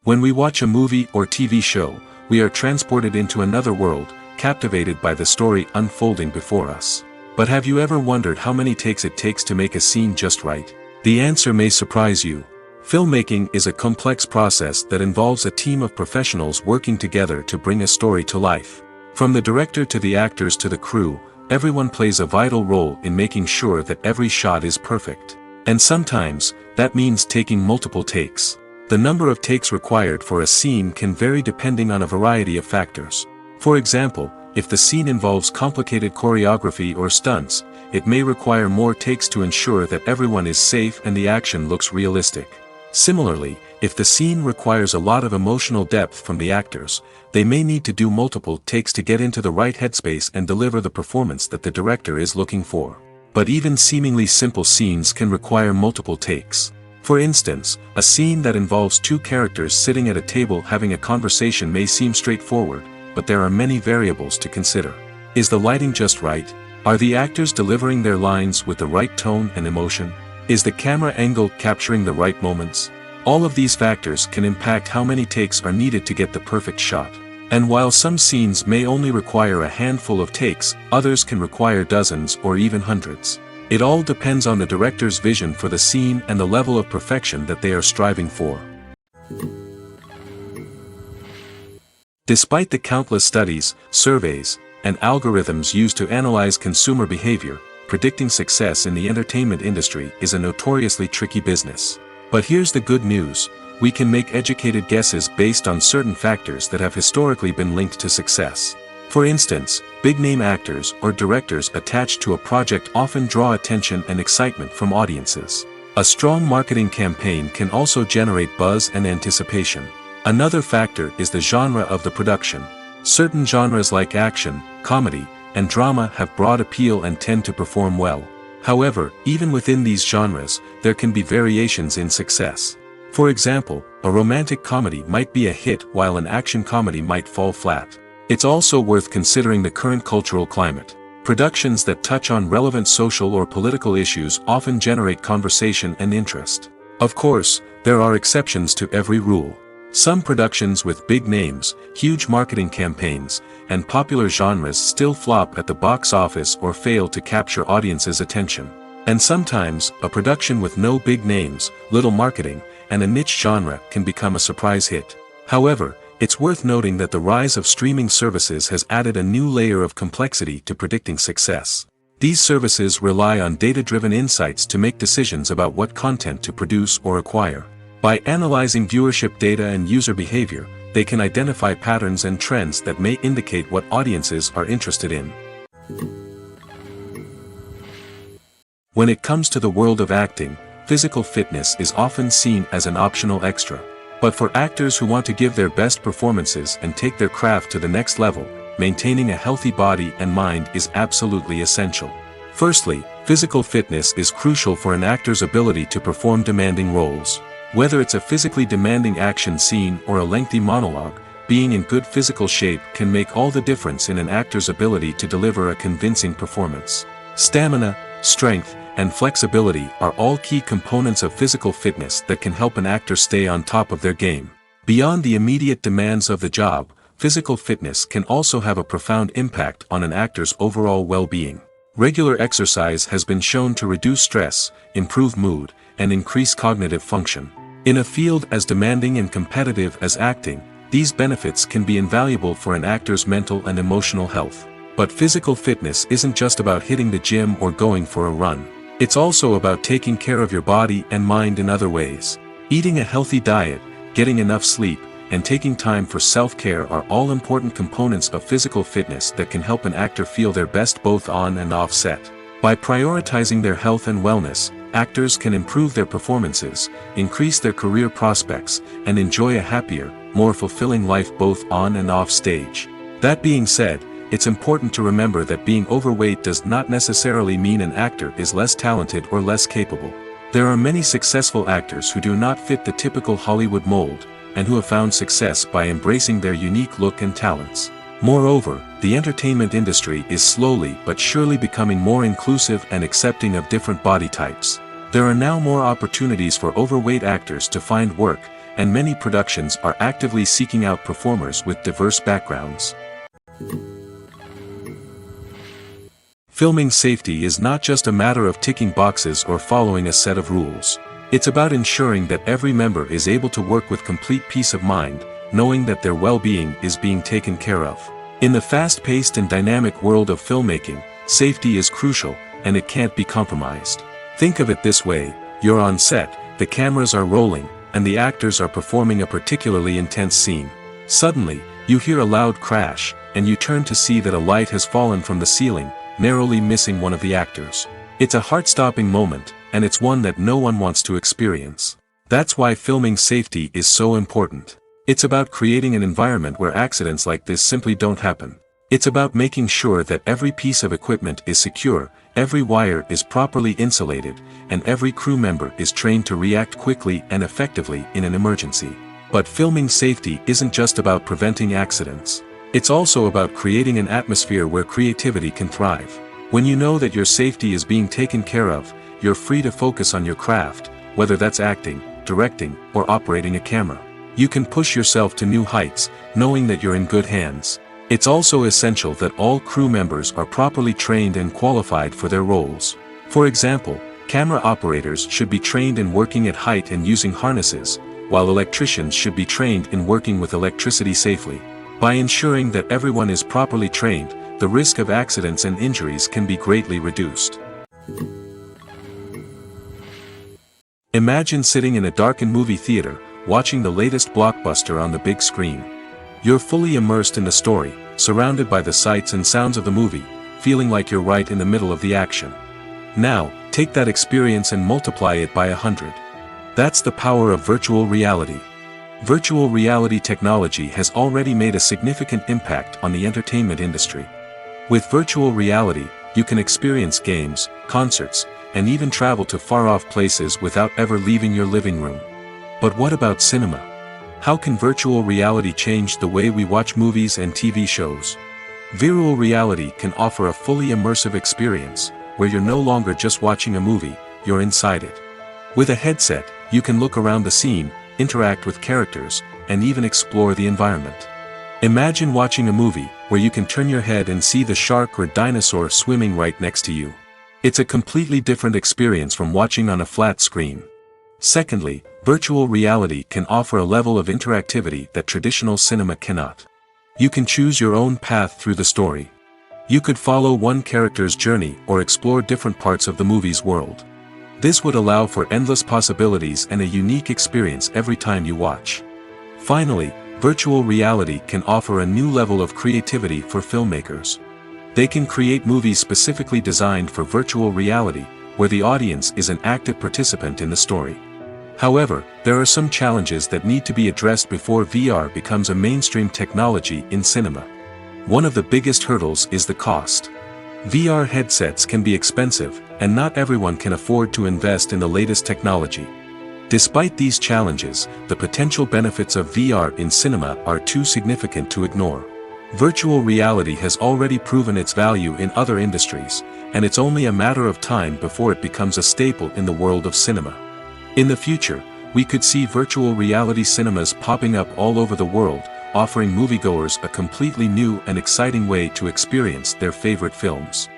When we watch a movie or TV show, we are transported into another world, captivated by the story unfolding before us. But have you ever wondered how many takes it takes to make a scene just right? The answer may surprise you. Filmmaking is a complex process that involves a team of professionals working together to bring a story to life. From the director to the actors to the crew, everyone plays a vital role in making sure that every shot is perfect. And sometimes, that means taking multiple takes. The number of takes required for a scene can vary depending on a variety of factors. For example, if the scene involves complicated choreography or stunts, it may require more takes to ensure that everyone is safe and the action looks realistic. Similarly, if the scene requires a lot of emotional depth from the actors, they may need to do multiple takes to get into the right headspace and deliver the performance that the director is looking for. But even seemingly simple scenes can require multiple takes. For instance, a scene that involves two characters sitting at a table having a conversation may seem straightforward, but there are many variables to consider. Is the lighting just right? Are the actors delivering their lines with the right tone and emotion? Is the camera angle capturing the right moments? All of these factors can impact how many takes are needed to get the perfect shot. And while some scenes may only require a handful of takes, others can require dozens or even hundreds. It all depends on the director's vision for the scene and the level of perfection that they are striving for. Despite the countless studies, surveys, and algorithms used to analyze consumer behavior, predicting success in the entertainment industry is a notoriously tricky business. But here's the good news: we can make educated guesses based on certain factors that have historically been linked to success. For instance, big-name actors or directors attached to a project often draw attention and excitement from audiences. A strong marketing campaign can also generate buzz and anticipation. Another factor is the genre of the production. Certain genres like action, comedy, and drama have broad appeal and tend to perform well. However, even within these genres, there can be variations in success. For example, a romantic comedy might be a hit while an action comedy might fall flat. It's also worth considering the current cultural climate. Productions that touch on relevant social or political issues often generate conversation and interest. Of course, there are exceptions to every rule. Some productions with big names, huge marketing campaigns, and popular genres still flop at the box office or fail to capture audiences' attention. And sometimes, a production with no big names, little marketing, and a niche genre can become a surprise hit. However, it's worth noting that the rise of streaming services has added a new layer of complexity to predicting success. These services rely on data-driven insights to make decisions about what content to produce or acquire. By analyzing viewership data and user behavior, they can identify patterns and trends that may indicate what audiences are interested in. When it comes to the world of acting, physical fitness is often seen as an optional extra. But for actors who want to give their best performances and take their craft to the next level, maintaining a healthy body and mind is absolutely essential. Firstly, physical fitness is crucial for an actor's ability to perform demanding roles. Whether it's a physically demanding action scene or a lengthy monologue, being in good physical shape can make all the difference in an actor's ability to deliver a convincing performance. Stamina, strength, and flexibility are all key components of physical fitness that can help an actor stay on top of their game. Beyond the immediate demands of the job, physical fitness can also have a profound impact on an actor's overall well-being. Regular exercise has been shown to reduce stress, improve mood, and increase cognitive function. In a field as demanding and competitive as acting, these benefits can be invaluable for an actor's mental and emotional health. But physical fitness isn't just about hitting the gym or going for a run. It's also about taking care of your body and mind in other ways. Eating a healthy diet, getting enough sleep, and taking time for self-care are all important components of physical fitness that can help an actor feel their best both on and off set. By prioritizing their health and wellness, actors can improve their performances, increase their career prospects, and enjoy a happier, more fulfilling life both on and off stage. That being said, it's important to remember that being overweight does not necessarily mean an actor is less talented or less capable. There are many successful actors who do not fit the typical Hollywood mold, and who have found success by embracing their unique look and talents. Moreover, the entertainment industry is slowly but surely becoming more inclusive and accepting of different body types. There are now more opportunities for overweight actors to find work, and many productions are actively seeking out performers with diverse backgrounds. Filming safety is not just a matter of ticking boxes or following a set of rules. It's about ensuring that every member is able to work with complete peace of mind, knowing that their well-being is being taken care of. In the fast-paced and dynamic world of filmmaking, safety is crucial, and it can't be compromised. Think of it this way: you're on set, the cameras are rolling, and the actors are performing a particularly intense scene. Suddenly, you hear a loud crash, and you turn to see that a light has fallen from the ceiling, narrowly missing one of the actors. It's a heart-stopping moment, and it's one that no one wants to experience. That's why filming safety is so important. It's about creating an environment where accidents like this simply don't happen. It's about making sure that every piece of equipment is secure, every wire is properly insulated, and every crew member is trained to react quickly and effectively in an emergency. But filming safety isn't just about preventing accidents. It's also about creating an atmosphere where creativity can thrive. When you know that your safety is being taken care of, you're free to focus on your craft, whether that's acting, directing, or operating a camera. You can push yourself to new heights, knowing that you're in good hands. It's also essential that all crew members are properly trained and qualified for their roles. For example, camera operators should be trained in working at height and using harnesses, while electricians should be trained in working with electricity safely. By ensuring that everyone is properly trained, the risk of accidents and injuries can be greatly reduced. Imagine sitting in a darkened movie theater, watching the latest blockbuster on the big screen. You're fully immersed in the story, surrounded by the sights and sounds of the movie, feeling like you're right in the middle of the action. Now, take that experience and multiply it by 100. That's the power of virtual reality. Virtual reality technology has already made a significant impact on the entertainment industry. With virtual reality, you can experience games, concerts, and even travel to far-off places without ever leaving your living room. But what about cinema? How can virtual reality change the way we watch movies and TV shows? Virtual reality can offer a fully immersive experience, where you're no longer just watching a movie, you're inside it. With a headset, you can look around the scene, interact with characters, and even explore the environment. Imagine watching a movie where you can turn your head and see the shark or dinosaur swimming right next to you. It's a completely different experience from watching on a flat screen. Secondly, virtual reality can offer a level of interactivity that traditional cinema cannot. You can choose your own path through the story. You could follow one character's journey or explore different parts of the movie's world. This would allow for endless possibilities and a unique experience every time you watch. Finally, virtual reality can offer a new level of creativity for filmmakers. They can create movies specifically designed for virtual reality, where the audience is an active participant in the story. However, there are some challenges that need to be addressed before VR becomes a mainstream technology in cinema. One of the biggest hurdles is the cost. VR headsets can be expensive, and not everyone can afford to invest in the latest technology. Despite these challenges, the potential benefits of VR in cinema are too significant to ignore. Virtual reality has already proven its value in other industries, and it's only a matter of time before it becomes a staple in the world of cinema. In the future, we could see virtual reality cinemas popping up all over the world, offering moviegoers a completely new and exciting way to experience their favorite films.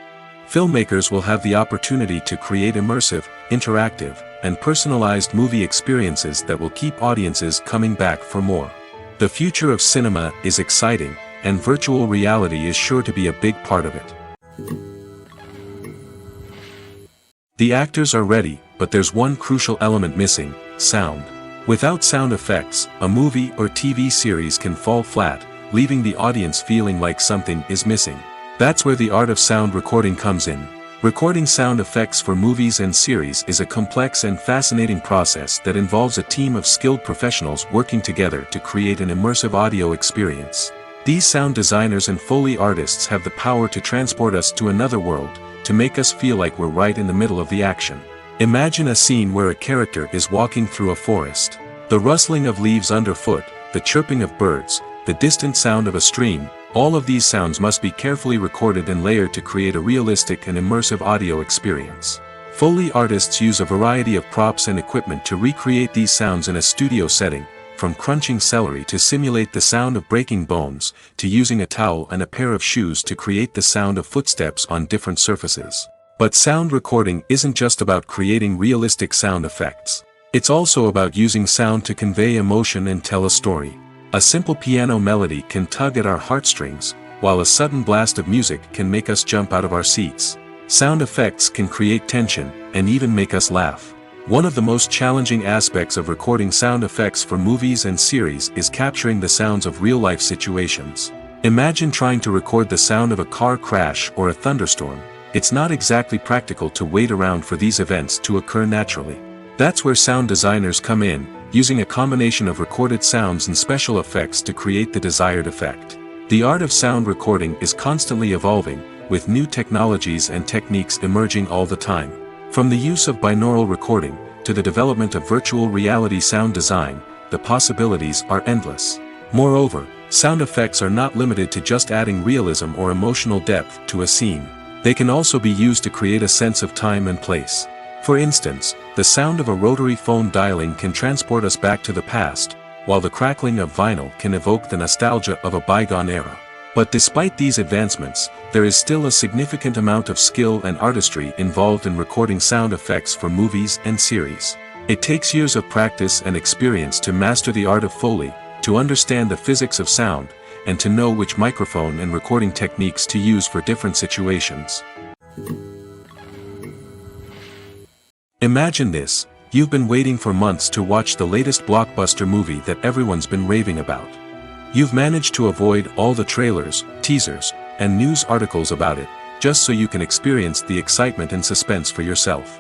Filmmakers will have the opportunity to create immersive, interactive, and personalized movie experiences that will keep audiences coming back for more. The future of cinema is exciting, and virtual reality is sure to be a big part of it. The actors are ready, but there's one crucial element missing: sound. Without sound effects, a movie or TV series can fall flat, leaving the audience feeling like something is missing. That's where the art of sound recording comes in. Recording sound effects for movies and series is a complex and fascinating process that involves a team of skilled professionals working together to create an immersive audio experience. These sound designers and Foley artists have the power to transport us to another world, to make us feel like we're right in the middle of the action. Imagine a scene where a character is walking through a forest. The rustling of leaves underfoot, the chirping of birds, the distant sound of a stream, all of these sounds must be carefully recorded and layered to create a realistic and immersive audio experience. Foley artists use a variety of props and equipment to recreate these sounds in a studio setting, from crunching celery to simulate the sound of breaking bones, to using a towel and a pair of shoes to create the sound of footsteps on different surfaces. But sound recording isn't just about creating realistic sound effects. It's also about using sound to convey emotion and tell a story. A simple piano melody can tug at our heartstrings, while a sudden blast of music can make us jump out of our seats. Sound effects can create tension, and even make us laugh. One of the most challenging aspects of recording sound effects for movies and series is capturing the sounds of real-life situations. Imagine trying to record the sound of a car crash or a thunderstorm. It's not exactly practical to wait around for these events to occur naturally. That's where sound designers come in, using a combination of recorded sounds and special effects to create the desired effect. The art of sound recording is constantly evolving, with new technologies and techniques emerging all the time. From the use of binaural recording, to the development of virtual reality sound design, the possibilities are endless. Moreover, sound effects are not limited to just adding realism or emotional depth to a scene. They can also be used to create a sense of time and place. For instance, the sound of a rotary phone dialing can transport us back to the past, while the crackling of vinyl can evoke the nostalgia of a bygone era. But despite these advancements, there is still a significant amount of skill and artistry involved in recording sound effects for movies and series. It takes years of practice and experience to master the art of Foley, to understand the physics of sound, and to know which microphone and recording techniques to use for different situations. Imagine this: you've been waiting for months to watch the latest blockbuster movie that everyone's been raving about. You've managed to avoid all the trailers, teasers, and news articles about it, just so you can experience the excitement and suspense for yourself.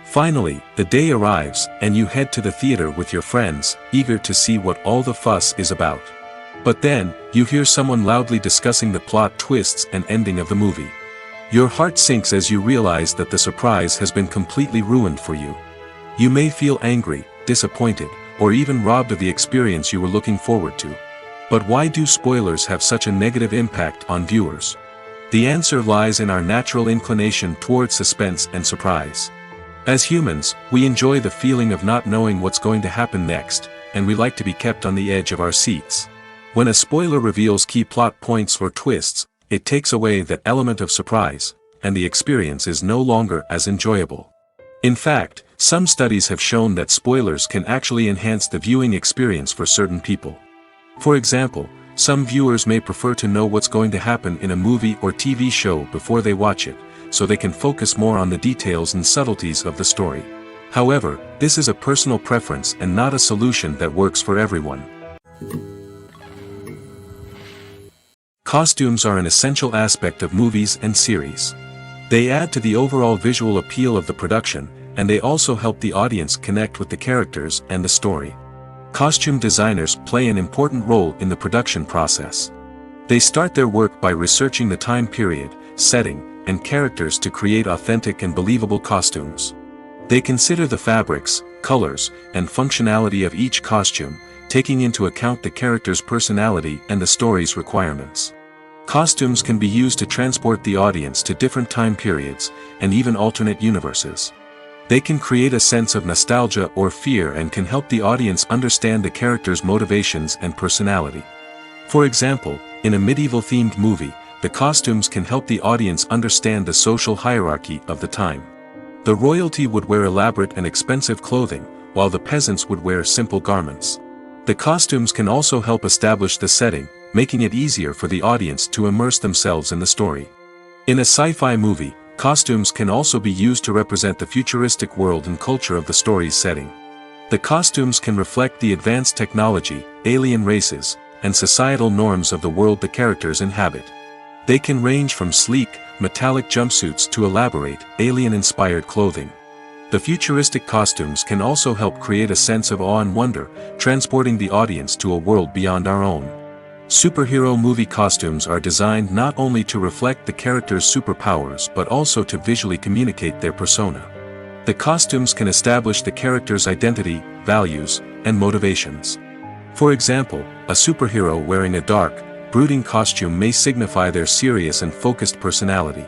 Finally, the day arrives, and you head to the theater with your friends, eager to see what all the fuss is about. But then, you hear someone loudly discussing the plot twists and ending of the movie. Your heart sinks as you realize that the surprise has been completely ruined for you. You may feel angry, disappointed, or even robbed of the experience you were looking forward to. But why do spoilers have such a negative impact on viewers? The answer lies in our natural inclination toward suspense and surprise. As humans, we enjoy the feeling of not knowing what's going to happen next, and we like to be kept on the edge of our seats. When a spoiler reveals key plot points or twists, it takes away that element of surprise, and the experience is no longer as enjoyable. In fact, some studies have shown that spoilers can actually enhance the viewing experience for certain people. For example, some viewers may prefer to know what's going to happen in a movie or TV show before they watch it, so they can focus more on the details and subtleties of the story. However, this is a personal preference and not a solution that works for everyone. Costumes are an essential aspect of movies and series. They add to the overall visual appeal of the production, and they also help the audience connect with the characters and the story. Costume designers play an important role in the production process. They start their work by researching the time period, setting, and characters to create authentic and believable costumes. They consider the fabrics, colors, and functionality of each costume, taking into account the character's personality and the story's requirements. Costumes can be used to transport the audience to different time periods, and even alternate universes. They can create a sense of nostalgia or fear and can help the audience understand the character's motivations and personality. For example, in a medieval-themed movie, the costumes can help the audience understand the social hierarchy of the time. The royalty would wear elaborate and expensive clothing, while the peasants would wear simple garments. The costumes can also help establish the setting, making it easier for the audience to immerse themselves in the story. In a sci-fi movie, costumes can also be used to represent the futuristic world and culture of the story's setting. The costumes can reflect the advanced technology, alien races, and societal norms of the world the characters inhabit. They can range from sleek, metallic jumpsuits to elaborate, alien-inspired clothing. The futuristic costumes can also help create a sense of awe and wonder, transporting the audience to a world beyond our own. Superhero movie costumes are designed not only to reflect the character's superpowers but also to visually communicate their persona. The costumes can establish the character's identity, values, and motivations. For example, a superhero wearing a dark, brooding costume may signify their serious and focused personality.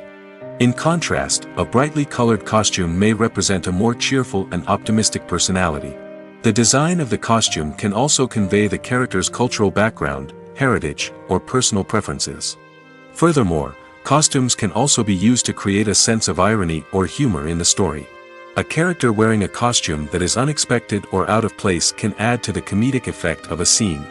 In contrast, a brightly colored costume may represent a more cheerful and optimistic personality. The design of the costume can also convey the character's cultural background, heritage, or personal preferences. Furthermore, costumes can also be used to create a sense of irony or humor in the story. A character wearing a costume that is unexpected or out of place can add to the comedic effect of a scene.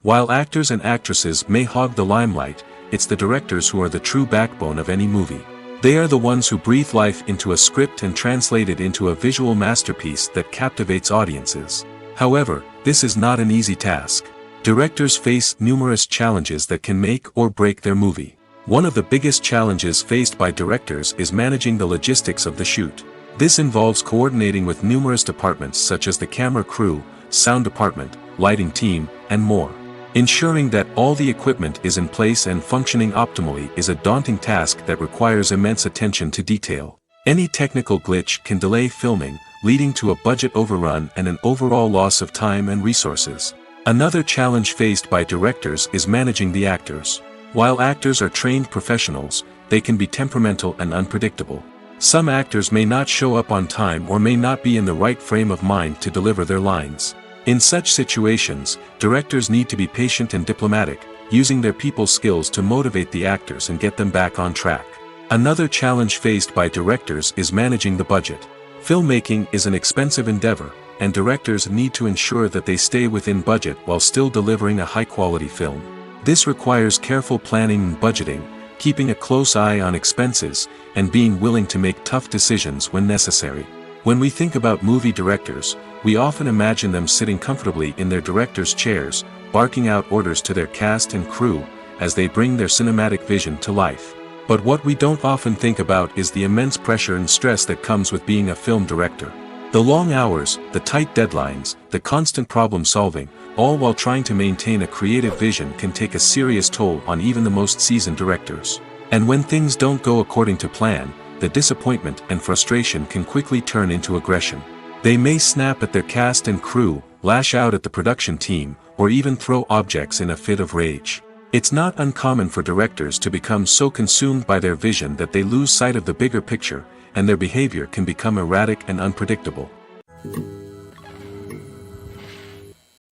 While actors and actresses may hog the limelight, it's the directors who are the true backbone of any movie. They are the ones who breathe life into a script and translate it into a visual masterpiece that captivates audiences. However, this is not an easy task. Directors face numerous challenges that can make or break their movie. One of the biggest challenges faced by directors is managing the logistics of the shoot. This involves coordinating with numerous departments such as the camera crew, sound department, lighting team, and more. Ensuring that all the equipment is in place and functioning optimally is a daunting task that requires immense attention to detail. Any technical glitch can delay filming, leading to a budget overrun and an overall loss of time and resources. Another challenge faced by directors is managing the actors. While actors are trained professionals, they can be temperamental and unpredictable. Some actors may not show up on time or may not be in the right frame of mind to deliver their lines. In such situations, directors need to be patient and diplomatic, using their people skills to motivate the actors and get them back on track. Another challenge faced by directors is managing the budget. Filmmaking is an expensive endeavor, and directors need to ensure that they stay within budget while still delivering a high-quality film. This requires careful planning and budgeting, keeping a close eye on expenses, and being willing to make tough decisions when necessary. When we think about movie directors, we often imagine them sitting comfortably in their director's chairs, barking out orders to their cast and crew, as they bring their cinematic vision to life. But what we don't often think about is the immense pressure and stress that comes with being a film director. The long hours, the tight deadlines, the constant problem solving, all while trying to maintain a creative vision can take a serious toll on even the most seasoned directors. And when things don't go according to plan, the disappointment and frustration can quickly turn into aggression. They may snap at their cast and crew, lash out at the production team, or even throw objects in a fit of rage. It's not uncommon for directors to become so consumed by their vision that they lose sight of the bigger picture, and their behavior can become erratic and unpredictable.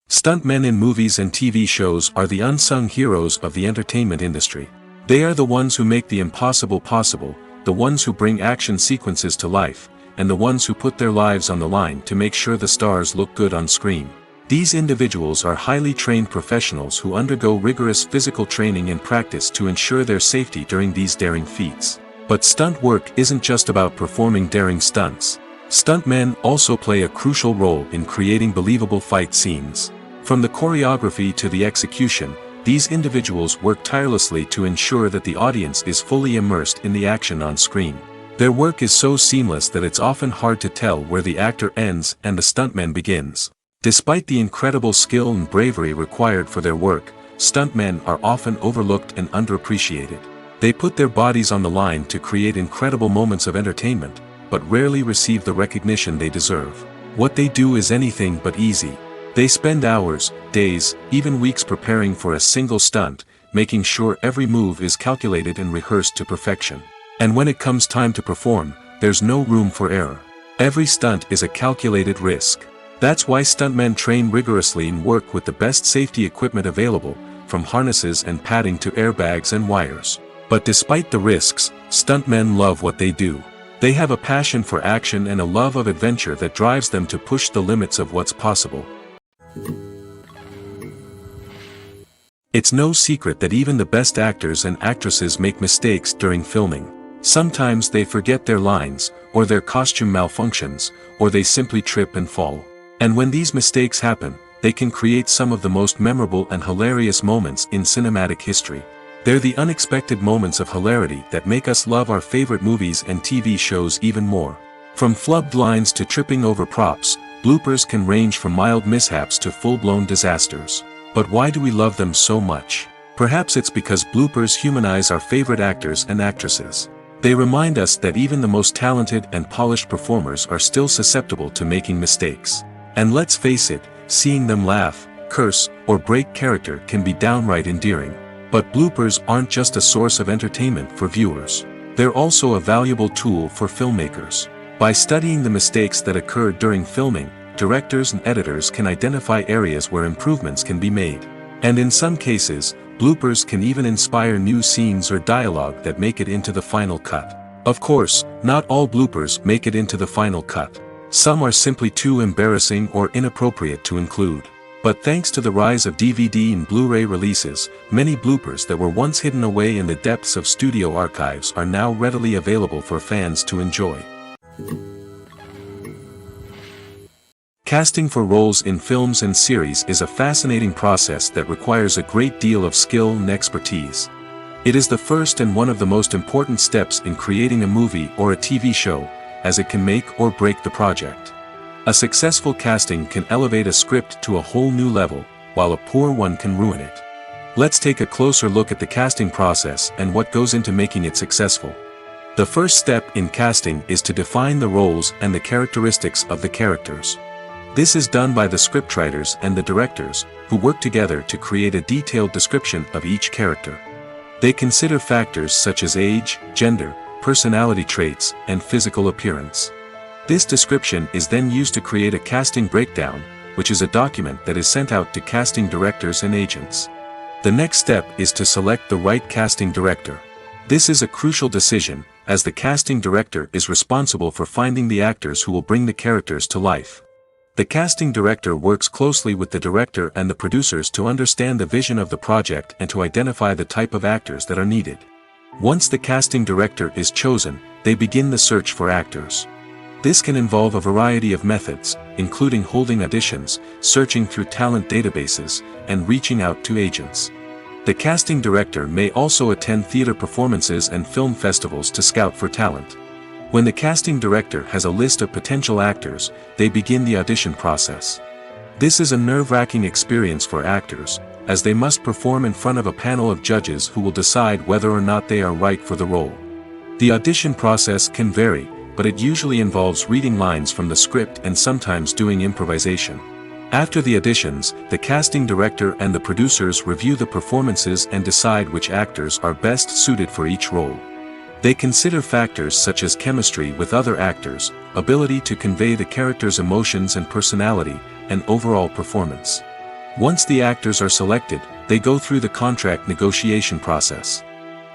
Stuntmen in movies and TV shows are the unsung heroes of the entertainment industry. They are the ones who make the impossible possible, the ones who bring action sequences to life, and the ones who put their lives on the line to make sure the stars look good on screen. These individuals are highly trained professionals who undergo rigorous physical training and practice to ensure their safety during these daring feats. But stunt work isn't just about performing daring stunts. Stuntmen also play a crucial role in creating believable fight scenes. From the choreography to the execution, these individuals work tirelessly to ensure that the audience is fully immersed in the action on screen. Their work is so seamless that it's often hard to tell where the actor ends and the stuntman begins. Despite the incredible skill and bravery required for their work, stuntmen are often overlooked and underappreciated. They put their bodies on the line to create incredible moments of entertainment, but rarely receive the recognition they deserve. What they do is anything but easy. They spend hours, days, even weeks preparing for a single stunt, making sure every move is calculated and rehearsed to perfection. And when it comes time to perform, there's no room for error. Every stunt is a calculated risk. That's why stuntmen train rigorously and work with the best safety equipment available, from harnesses and padding to airbags and wires. But despite the risks, stuntmen love what they do. They have a passion for action and a love of adventure that drives them to push the limits of what's possible. It's no secret that even the best actors and actresses make mistakes during filming. Sometimes they forget their lines, or their costume malfunctions, or they simply trip and fall. And when these mistakes happen, they can create some of the most memorable and hilarious moments in cinematic history. They're the unexpected moments of hilarity that make us love our favorite movies and TV shows even more. From flubbed lines to tripping over props, bloopers can range from mild mishaps to full-blown disasters. But why do we love them so much? Perhaps it's because bloopers humanize our favorite actors and actresses. They remind us that even the most talented and polished performers are still susceptible to making mistakes. And let's face it, seeing them laugh, curse, or break character can be downright endearing. But bloopers aren't just a source of entertainment for viewers. They're also a valuable tool for filmmakers. By studying the mistakes that occurred during filming, directors and editors can identify areas where improvements can be made. And in some cases, bloopers can even inspire new scenes or dialogue that make it into the final cut. Of course, not all bloopers make it into the final cut. Some are simply too embarrassing or inappropriate to include. But thanks to the rise of DVD and Blu-ray releases, many bloopers that were once hidden away in the depths of studio archives are now readily available for fans to enjoy. Casting for roles in films and series is a fascinating process that requires a great deal of skill and expertise. It is the first and one of the most important steps in creating a movie or a TV show, as it can make or break the project. A successful casting can elevate a script to a whole new level, while a poor one can ruin it. Let's take a closer look at the casting process and what goes into making it successful. The first step in casting is to define the roles and the characteristics of the characters. This is done by the scriptwriters and the directors, who work together to create a detailed description of each character. They consider factors such as age, gender, personality traits, and physical appearance. This description is then used to create a casting breakdown, which is a document that is sent out to casting directors and agents. The next step is to select the right casting director. This is a crucial decision, as the casting director is responsible for finding the actors who will bring the characters to life. The casting director works closely with the director and the producers to understand the vision of the project and to identify the type of actors that are needed. Once the casting director is chosen, they begin the search for actors. This can involve a variety of methods, including holding auditions, searching through talent databases, and reaching out to agents. The casting director may also attend theater performances and film festivals to scout for talent. When the casting director has a list of potential actors, they begin the audition process. This is a nerve-wracking experience for actors, as they must perform in front of a panel of judges who will decide whether or not they are right for the role. The audition process can vary, but it usually involves reading lines from the script and sometimes doing improvisation. After the auditions, the casting director and the producers review the performances and decide which actors are best suited for each role. They consider factors such as chemistry with other actors, ability to convey the character's emotions and personality, and overall performance. Once the actors are selected, they go through the contract negotiation process.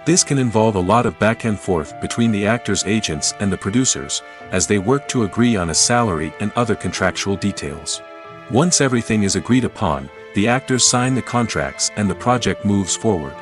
This can involve a lot of back and forth between the actors' agents and the producers, as they work to agree on a salary and other contractual details. Once everything is agreed upon, the actors sign the contracts and the project moves forward.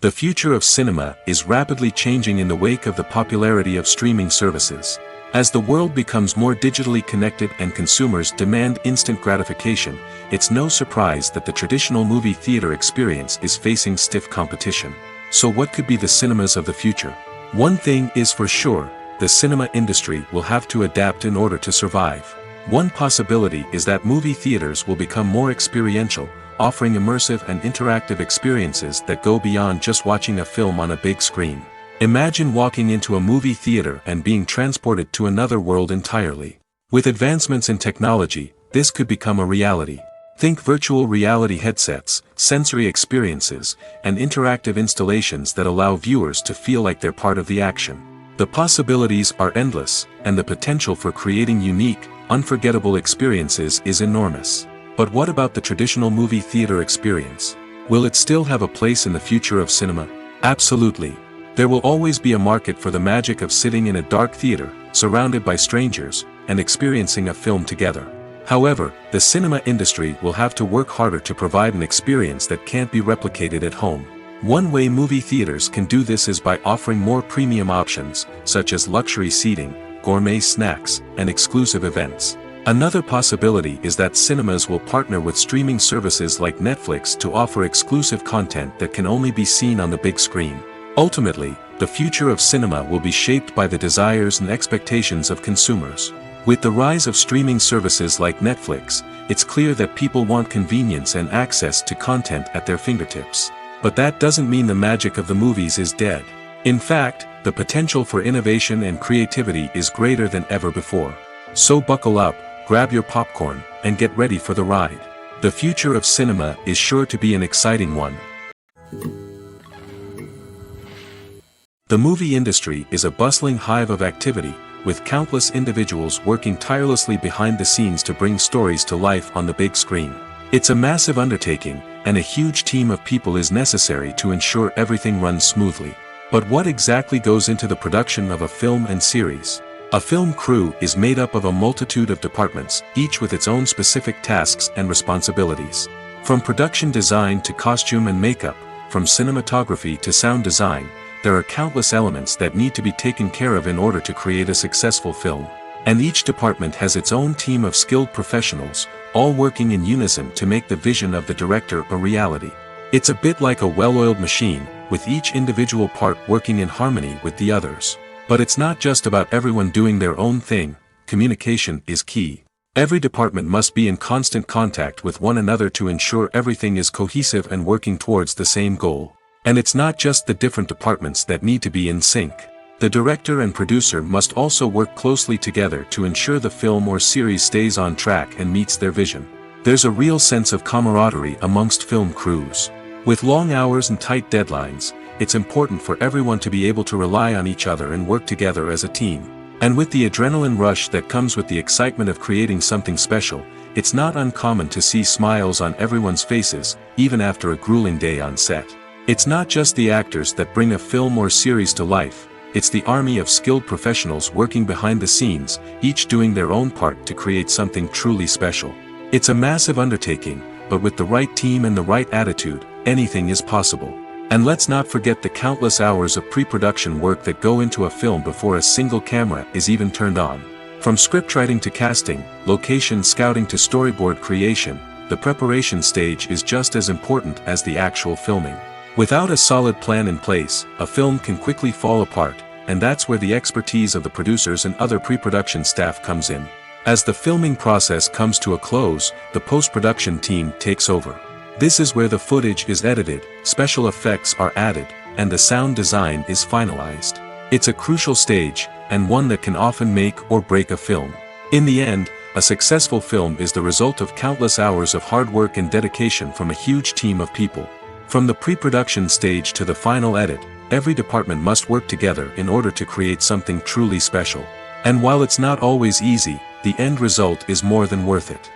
The future of cinema is rapidly changing in the wake of the popularity of streaming services. As the world becomes more digitally connected and consumers demand instant gratification, it's no surprise that the traditional movie theater experience is facing stiff competition. So what could be the cinemas of the future? One thing is for sure, the cinema industry will have to adapt in order to survive. One possibility is that movie theaters will become more experiential, offering immersive and interactive experiences that go beyond just watching a film on a big screen. Imagine walking into a movie theater and being transported to another world entirely. With advancements in technology, this could become a reality. Think virtual reality headsets, sensory experiences, and interactive installations that allow viewers to feel like they're part of the action. The possibilities are endless, and the potential for creating unique, unforgettable experiences is enormous. But what about the traditional movie theater experience? Will it still have a place in the future of cinema? Absolutely. There will always be a market for the magic of sitting in a dark theater, surrounded by strangers, and experiencing a film together. However, the cinema industry will have to work harder to provide an experience that can't be replicated at home. One way movie theaters can do this is by offering more premium options, such as luxury seating, gourmet snacks, and exclusive events. Another possibility is that cinemas will partner with streaming services like Netflix to offer exclusive content that can only be seen on the big screen. Ultimately, the future of cinema will be shaped by the desires and expectations of consumers. With the rise of streaming services like Netflix, it's clear that people want convenience and access to content at their fingertips. But that doesn't mean the magic of the movies is dead. In fact, the potential for innovation and creativity is greater than ever before. So buckle up, grab your popcorn, and get ready for the ride. The future of cinema is sure to be an exciting one. The movie industry is a bustling hive of activity, with countless individuals working tirelessly behind the scenes to bring stories to life on the big screen. It's a massive undertaking, and a huge team of people is necessary to ensure everything runs smoothly. But what exactly goes into the production of a film and series? A film crew is made up of a multitude of departments, each with its own specific tasks and responsibilities. From production design to costume and makeup, from cinematography to sound design, there are countless elements that need to be taken care of in order to create a successful film. And each department has its own team of skilled professionals, all working in unison to make the vision of the director a reality. It's a bit like a well-oiled machine, with each individual part working in harmony with the others. But it's not just about everyone doing their own thing. Communication is key. Every department must be in constant contact with one another to ensure everything is cohesive and working towards the same goal. And it's not just the different departments that need to be in sync. The director and producer must also work closely together to ensure the film or series stays on track and meets their vision. There's a real sense of camaraderie amongst film crews. With long hours and tight deadlines, it's important for everyone to be able to rely on each other and work together as a team. And with the adrenaline rush that comes with the excitement of creating something special, it's not uncommon to see smiles on everyone's faces, even after a grueling day on set. It's not just the actors that bring a film or series to life, it's the army of skilled professionals working behind the scenes, each doing their own part to create something truly special. It's a massive undertaking, but with the right team and the right attitude, anything is possible. And let's not forget the countless hours of pre-production work that go into a film before a single camera is even turned on. From scriptwriting to casting, location scouting to storyboard creation, the preparation stage is just as important as the actual filming. Without a solid plan in place, a film can quickly fall apart, and that's where the expertise of the producers and other pre-production staff comes in. As the filming process comes to a close, the post-production team takes over. This is where the footage is edited, special effects are added, and the sound design is finalized. It's a crucial stage, and one that can often make or break a film. In the end, a successful film is the result of countless hours of hard work and dedication from a huge team of people. From the pre-production stage to the final edit, every department must work together in order to create something truly special. And while it's not always easy, the end result is more than worth it.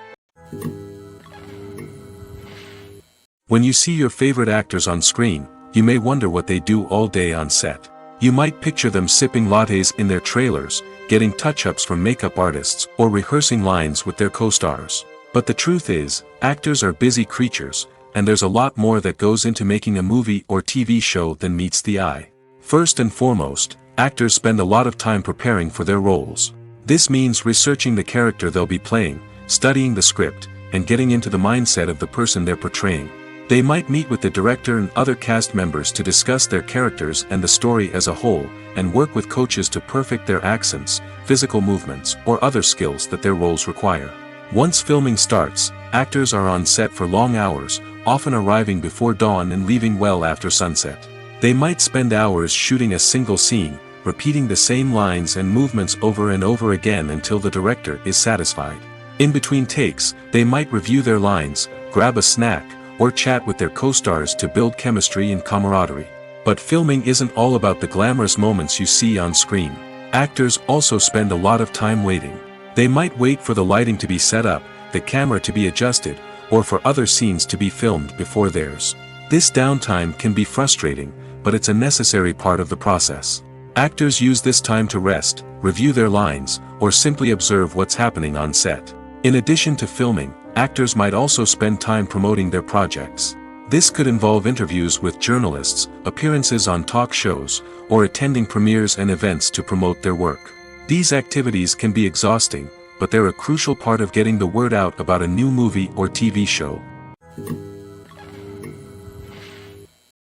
When you see your favorite actors on screen, you may wonder what they do all day on set. You might picture them sipping lattes in their trailers, getting touch-ups from makeup artists, or rehearsing lines with their co-stars. But the truth is, actors are busy creatures, and there's a lot more that goes into making a movie or TV show than meets the eye. First and foremost, actors spend a lot of time preparing for their roles. This means researching the character they'll be playing, studying the script, and getting into the mindset of the person they're portraying. They might meet with the director and other cast members to discuss their characters and the story as a whole, and work with coaches to perfect their accents, physical movements, or other skills that their roles require. Once filming starts, actors are on set for long hours, often arriving before dawn and leaving well after sunset. They might spend hours shooting a single scene, repeating the same lines and movements over and over again until the director is satisfied. In between takes, they might review their lines, grab a snack, or chat with their co-stars to build chemistry and camaraderie. But filming isn't all about the glamorous moments you see on screen. Actors also spend a lot of time waiting. They might wait for the lighting to be set up, the camera to be adjusted, or for other scenes to be filmed before theirs. This downtime can be frustrating, but it's a necessary part of the process. Actors use this time to rest, review their lines, or simply observe what's happening on set. In addition to filming, actors might also spend time promoting their projects. This could involve interviews with journalists, appearances on talk shows, or attending premieres and events to promote their work. These activities can be exhausting, but they're a crucial part of getting the word out about a new movie or TV show.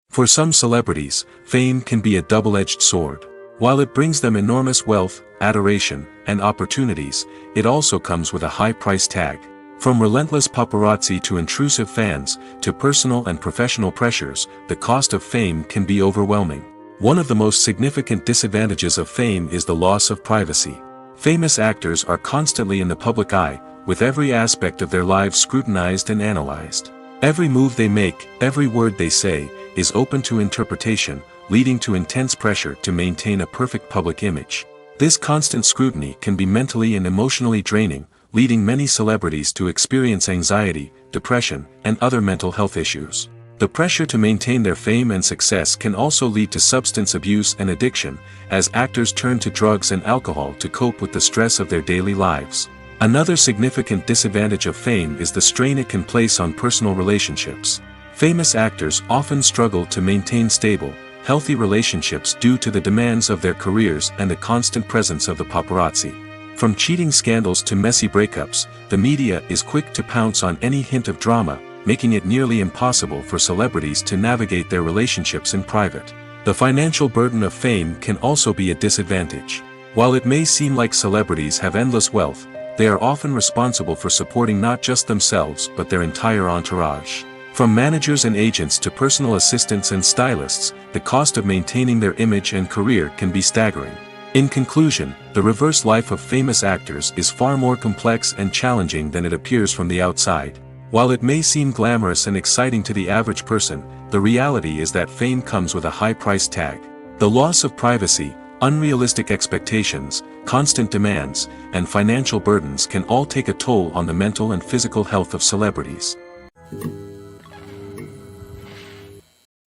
For some celebrities, fame can be a double-edged sword. While it brings them enormous wealth, adoration, and opportunities, it also comes with a high price tag. From relentless paparazzi to intrusive fans, to personal and professional pressures, the cost of fame can be overwhelming. One of the most significant disadvantages of fame is the loss of privacy. Famous actors are constantly in the public eye, with every aspect of their lives scrutinized and analyzed. Every move they make, every word they say, is open to interpretation, leading to intense pressure to maintain a perfect public image. This constant scrutiny can be mentally and emotionally draining, leading many celebrities to experience anxiety, depression, and other mental health issues. The pressure to maintain their fame and success can also lead to substance abuse and addiction, as actors turn to drugs and alcohol to cope with the stress of their daily lives. Another significant disadvantage of fame is the strain it can place on personal relationships. Famous actors often struggle to maintain stable, healthy relationships due to the demands of their careers and the constant presence of the paparazzi. From cheating scandals to messy breakups, the media is quick to pounce on any hint of drama, making it nearly impossible for celebrities to navigate their relationships in private. The financial burden of fame can also be a disadvantage. While it may seem like celebrities have endless wealth, they are often responsible for supporting not just themselves but their entire entourage. From managers and agents to personal assistants and stylists, the cost of maintaining their image and career can be staggering. In conclusion, the reverse life of famous actors is far more complex and challenging than it appears from the outside. While it may seem glamorous and exciting to the average person, the reality is that fame comes with a high price tag. The loss of privacy, unrealistic expectations, constant demands, and financial burdens can all take a toll on the mental and physical health of celebrities.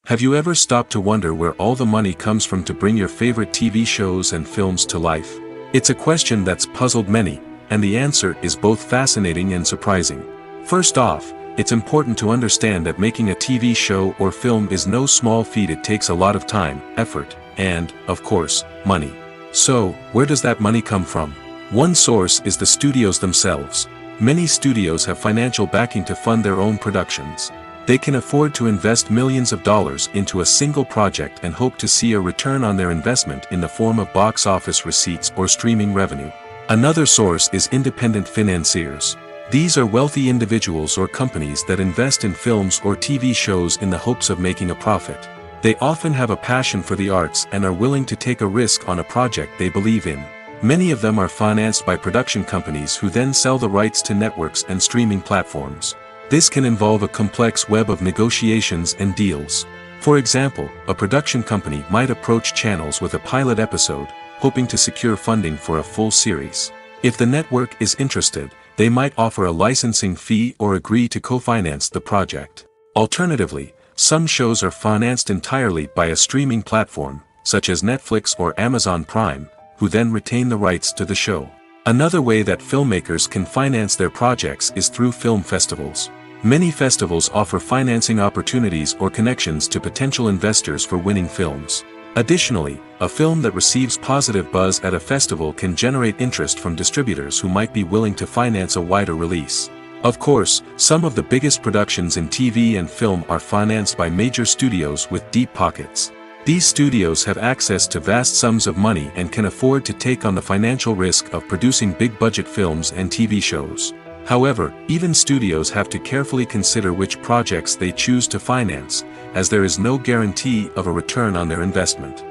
Have you ever stopped to wonder where all the money comes from to bring your favorite TV shows and films to life? It's a question that's puzzled many, and the answer is both fascinating and surprising. First off, it's important to understand that making a TV show or film is no small feat. It takes a lot of time, effort, and, of course, money. So, where does that money come from? One source is the studios themselves. Many studios have financial backing to fund their own productions. They can afford to invest millions of dollars into a single project and hope to see a return on their investment in the form of box office receipts or streaming revenue. Another source is independent financiers. These are wealthy individuals or companies that invest in films or TV shows in the hopes of making a profit. They often have a passion for the arts and are willing to take a risk on a project they believe in. Many of them are financed by production companies who then sell the rights to networks and streaming platforms. This can involve a complex web of negotiations and deals. For example, a production company might approach channels with a pilot episode, hoping to secure funding for a full series. If the network is interested, they might offer a licensing fee or agree to co-finance the project. Alternatively, some shows are financed entirely by a streaming platform, such as Netflix or Amazon Prime, who then retain the rights to the show. Another way that filmmakers can finance their projects is through film festivals. Many festivals offer financing opportunities or connections to potential investors for winning films. Additionally, a film that receives positive buzz at a festival can generate interest from distributors who might be willing to finance a wider release. Of course, some of the biggest productions in TV and film are financed by major studios with deep pockets. These studios have access to vast sums of money and can afford to take on the financial risk of producing big-budget films and TV shows. However, even studios have to carefully consider which projects they choose to finance, as there is no guarantee of a return on their investment.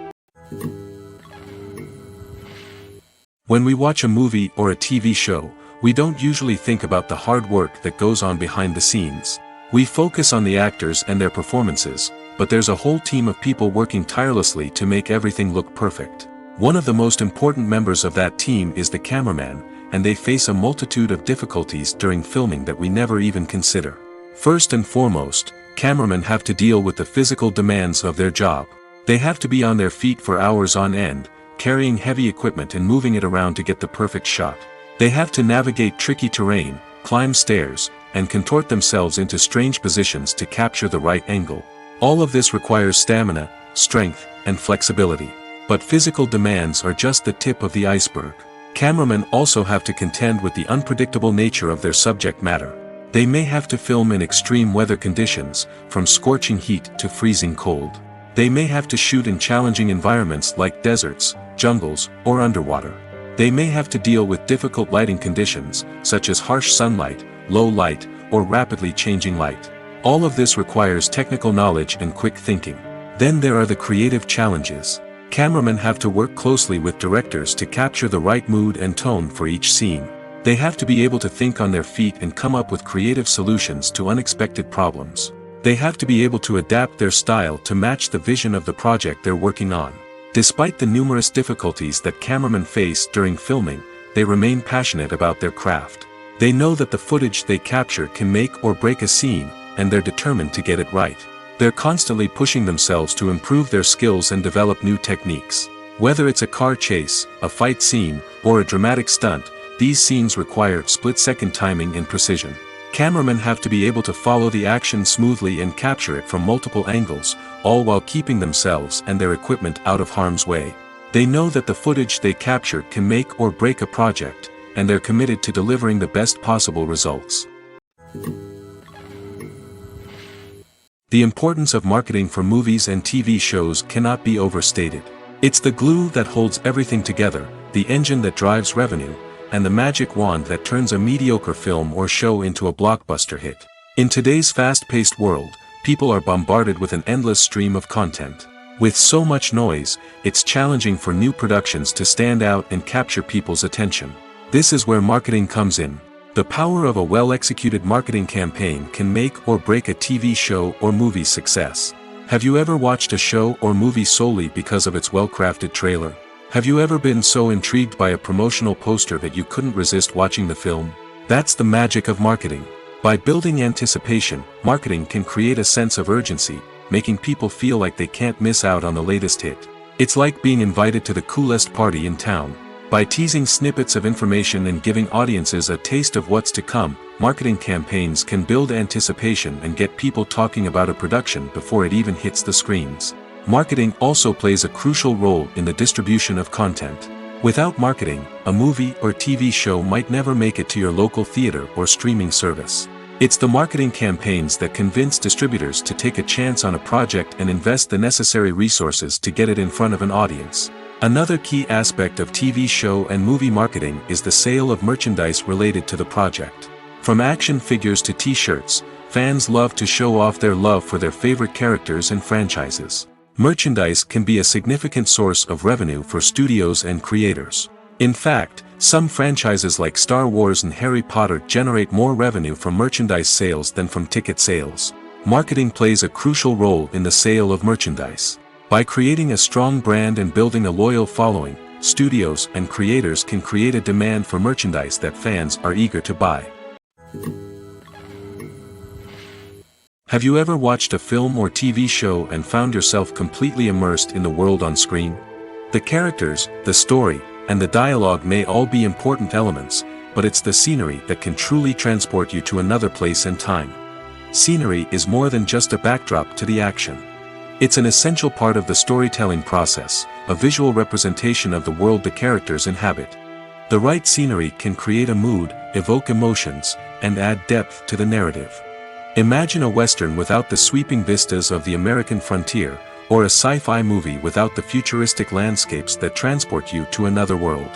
When we watch a movie or a TV show, we don't usually think about the hard work that goes on behind the scenes. We focus on the actors and their performances, but there's a whole team of people working tirelessly to make everything look perfect. One of the most important members of that team is the cameraman, and they face a multitude of difficulties during filming that we never even consider. First and foremost, cameramen have to deal with the physical demands of their job. They have to be on their feet for hours on end, carrying heavy equipment and moving it around to get the perfect shot. They have to navigate tricky terrain, climb stairs, and contort themselves into strange positions to capture the right angle. All of this requires stamina, strength, and flexibility. But physical demands are just the tip of the iceberg. Cameramen also have to contend with the unpredictable nature of their subject matter. They may have to film in extreme weather conditions, from scorching heat to freezing cold. They may have to shoot in challenging environments like deserts, jungles, or underwater. They may have to deal with difficult lighting conditions, such as harsh sunlight, low light, or rapidly changing light. All of this requires technical knowledge and quick thinking. Then there are the creative challenges. Cameramen have to work closely with directors to capture the right mood and tone for each scene. They have to be able to think on their feet and come up with creative solutions to unexpected problems. They have to be able to adapt their style to match the vision of the project they're working on. Despite the numerous difficulties that cameramen face during filming, they remain passionate about their craft. They know that the footage they capture can make or break a scene, and they're determined to get it right. They're constantly pushing themselves to improve their skills and develop new techniques. Whether it's a car chase, a fight scene, or a dramatic stunt, these scenes require split-second timing and precision. Cameramen have to be able to follow the action smoothly and capture it from multiple angles, all while keeping themselves and their equipment out of harm's way. They know that the footage they capture can make or break a project, and they're committed to delivering the best possible results. The importance of marketing for movies and TV shows cannot be overstated. It's the glue that holds everything together, the engine that drives revenue, and the magic wand that turns a mediocre film or show into a blockbuster hit. In today's fast-paced world, people are bombarded with an endless stream of content. With so much noise, it's challenging for new productions to stand out and capture people's attention. This is where marketing comes in. The power of a well-executed marketing campaign can make or break a TV show or movie's success. Have you ever watched a show or movie solely because of its well-crafted trailer? Have you ever been so intrigued by a promotional poster that you couldn't resist watching the film? That's the magic of marketing. By building anticipation, marketing can create a sense of urgency, making people feel like they can't miss out on the latest hit. It's like being invited to the coolest party in town. By teasing snippets of information and giving audiences a taste of what's to come, marketing campaigns can build anticipation and get people talking about a production before it even hits the screens. Marketing also plays a crucial role in the distribution of content. Without marketing, a movie or TV show might never make it to your local theater or streaming service. It's the marketing campaigns that convince distributors to take a chance on a project and invest the necessary resources to get it in front of an audience. Another key aspect of TV show and movie marketing is the sale of merchandise related to the project. From action figures to t-shirts, fans love to show off their love for their favorite characters and franchises. Merchandise can be a significant source of revenue for studios and creators. In fact, some franchises like Star Wars and Harry Potter generate more revenue from merchandise sales than from ticket sales. Marketing plays a crucial role in the sale of merchandise. By creating a strong brand and building a loyal following, studios and creators can create a demand for merchandise that fans are eager to buy. Have you ever watched a film or TV show and found yourself completely immersed in the world on screen? The characters, the story, and the dialogue may all be important elements, but it's the scenery that can truly transport you to another place and time. Scenery is more than just a backdrop to the action. It's an essential part of the storytelling process, a visual representation of the world the characters inhabit. The right scenery can create a mood, evoke emotions, and add depth to the narrative. Imagine a Western without the sweeping vistas of the American frontier, or a sci-fi movie without the futuristic landscapes that transport you to another world.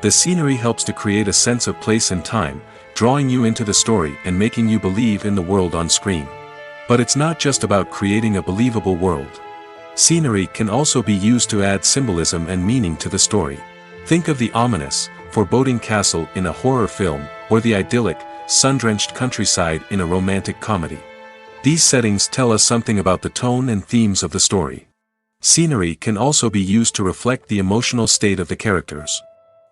The scenery helps to create a sense of place and time, drawing you into the story and making you believe in the world on screen. But it's not just about creating a believable world. Scenery can also be used to add symbolism and meaning to the story. Think of the ominous, foreboding castle in a horror film, or the idyllic, sun-drenched countryside in a romantic comedy. These settings tell us something about the tone and themes of the story. Scenery can also be used to reflect the emotional state of the characters.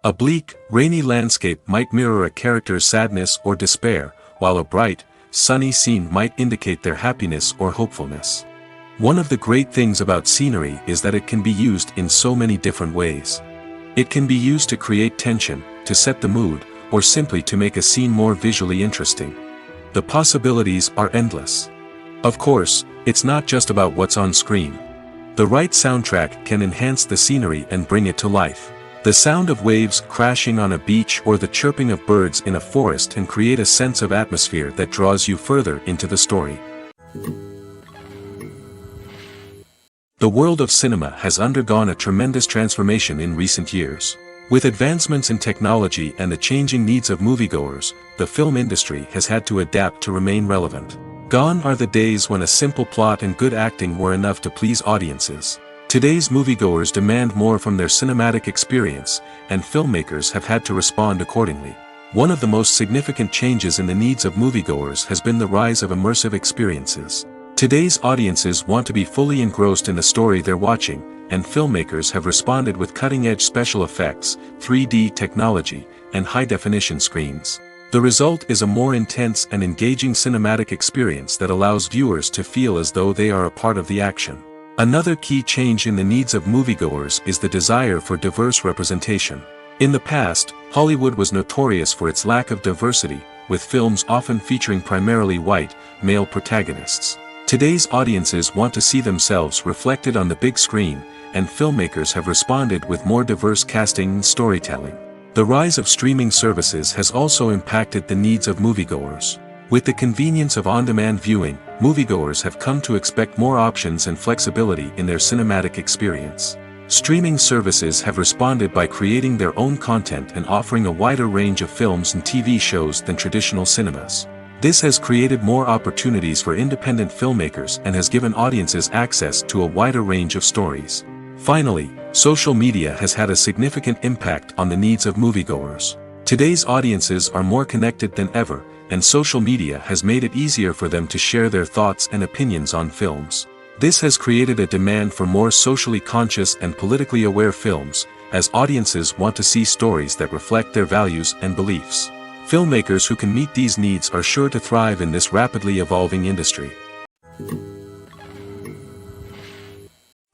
A bleak, rainy landscape might mirror a character's sadness or despair, while a bright, sunny scene might indicate their happiness or hopefulness. One of the great things about scenery is that it can be used in so many different ways. It can be used to create tension, to set the mood, or simply to make a scene more visually interesting. The possibilities are endless. Of course, it's not just about what's on screen. The right soundtrack can enhance the scenery and bring it to life. The sound of waves crashing on a beach or the chirping of birds in a forest can create a sense of atmosphere that draws you further into the story. The world of cinema has undergone a tremendous transformation in recent years. With advancements in technology and the changing needs of moviegoers, the film industry has had to adapt to remain relevant. Gone are the days when a simple plot and good acting were enough to please audiences. Today's moviegoers demand more from their cinematic experience, and filmmakers have had to respond accordingly. One of the most significant changes in the needs of moviegoers has been the rise of immersive experiences. Today's audiences want to be fully engrossed in the story they're watching, and filmmakers have responded with cutting-edge special effects, 3D technology, and high-definition screens. The result is a more intense and engaging cinematic experience that allows viewers to feel as though they are a part of the action. Another key change in the needs of moviegoers is the desire for diverse representation. In the past, Hollywood was notorious for its lack of diversity, with films often featuring primarily white, male protagonists. Today's audiences want to see themselves reflected on the big screen, and filmmakers have responded with more diverse casting and storytelling. The rise of streaming services has also impacted the needs of moviegoers. With the convenience of on-demand viewing, moviegoers have come to expect more options and flexibility in their cinematic experience. Streaming services have responded by creating their own content and offering a wider range of films and TV shows than traditional cinemas. This has created more opportunities for independent filmmakers and has given audiences access to a wider range of stories. Finally, social media has had a significant impact on the needs of moviegoers. Today's audiences are more connected than ever, and social media has made it easier for them to share their thoughts and opinions on films. This has created a demand for more socially conscious and politically aware films, as audiences want to see stories that reflect their values and beliefs. Filmmakers who can meet these needs are sure to thrive in this rapidly evolving industry.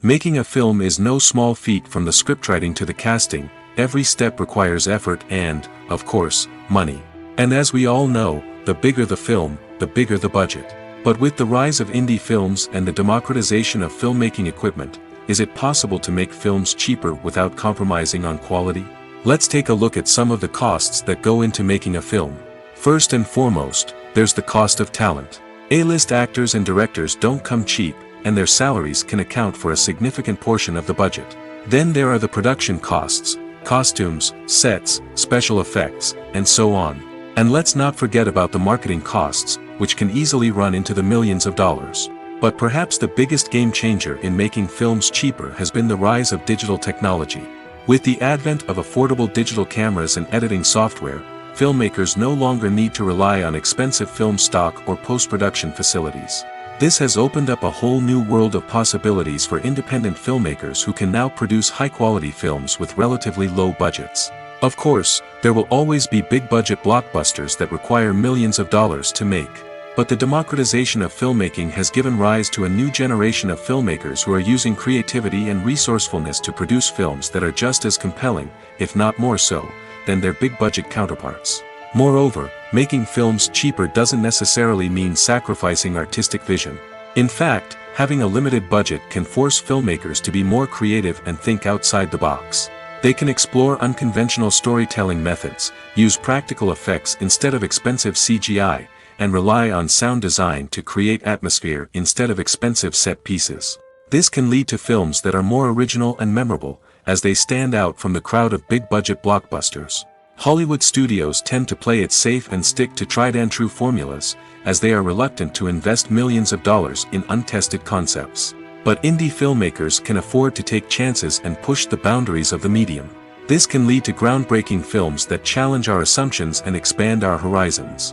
Making a film is no small feat. From the scriptwriting to the casting, every step requires effort and, of course, money. And as we all know, the bigger the film, the bigger the budget. But with the rise of indie films and the democratization of filmmaking equipment, is it possible to make films cheaper without compromising on quality? Let's take a look at some of the costs that go into making a film. First and foremost, there's the cost of talent. A-list actors and directors don't come cheap, and their salaries can account for a significant portion of the budget. Then there are the production costs, costumes, sets, special effects, and so on. And let's not forget about the marketing costs, which can easily run into the millions of dollars. But perhaps the biggest game changer in making films cheaper has been the rise of digital technology. With the advent of affordable digital cameras and editing software, filmmakers no longer need to rely on expensive film stock or post-production facilities. This has opened up a whole new world of possibilities for independent filmmakers who can now produce high-quality films with relatively low budgets. Of course, there will always be big-budget blockbusters that require millions of dollars to make. But the democratization of filmmaking has given rise to a new generation of filmmakers who are using creativity and resourcefulness to produce films that are just as compelling, if not more so, than their big-budget counterparts. Moreover, making films cheaper doesn't necessarily mean sacrificing artistic vision. In fact, having a limited budget can force filmmakers to be more creative and think outside the box. They can explore unconventional storytelling methods, use practical effects instead of expensive CGI, and rely on sound design to create atmosphere instead of expensive set pieces. This can lead to films that are more original and memorable, as they stand out from the crowd of big-budget blockbusters. Hollywood studios tend to play it safe and stick to tried-and-true formulas, as they are reluctant to invest millions of dollars in untested concepts. But indie filmmakers can afford to take chances and push the boundaries of the medium. This can lead to groundbreaking films that challenge our assumptions and expand our horizons.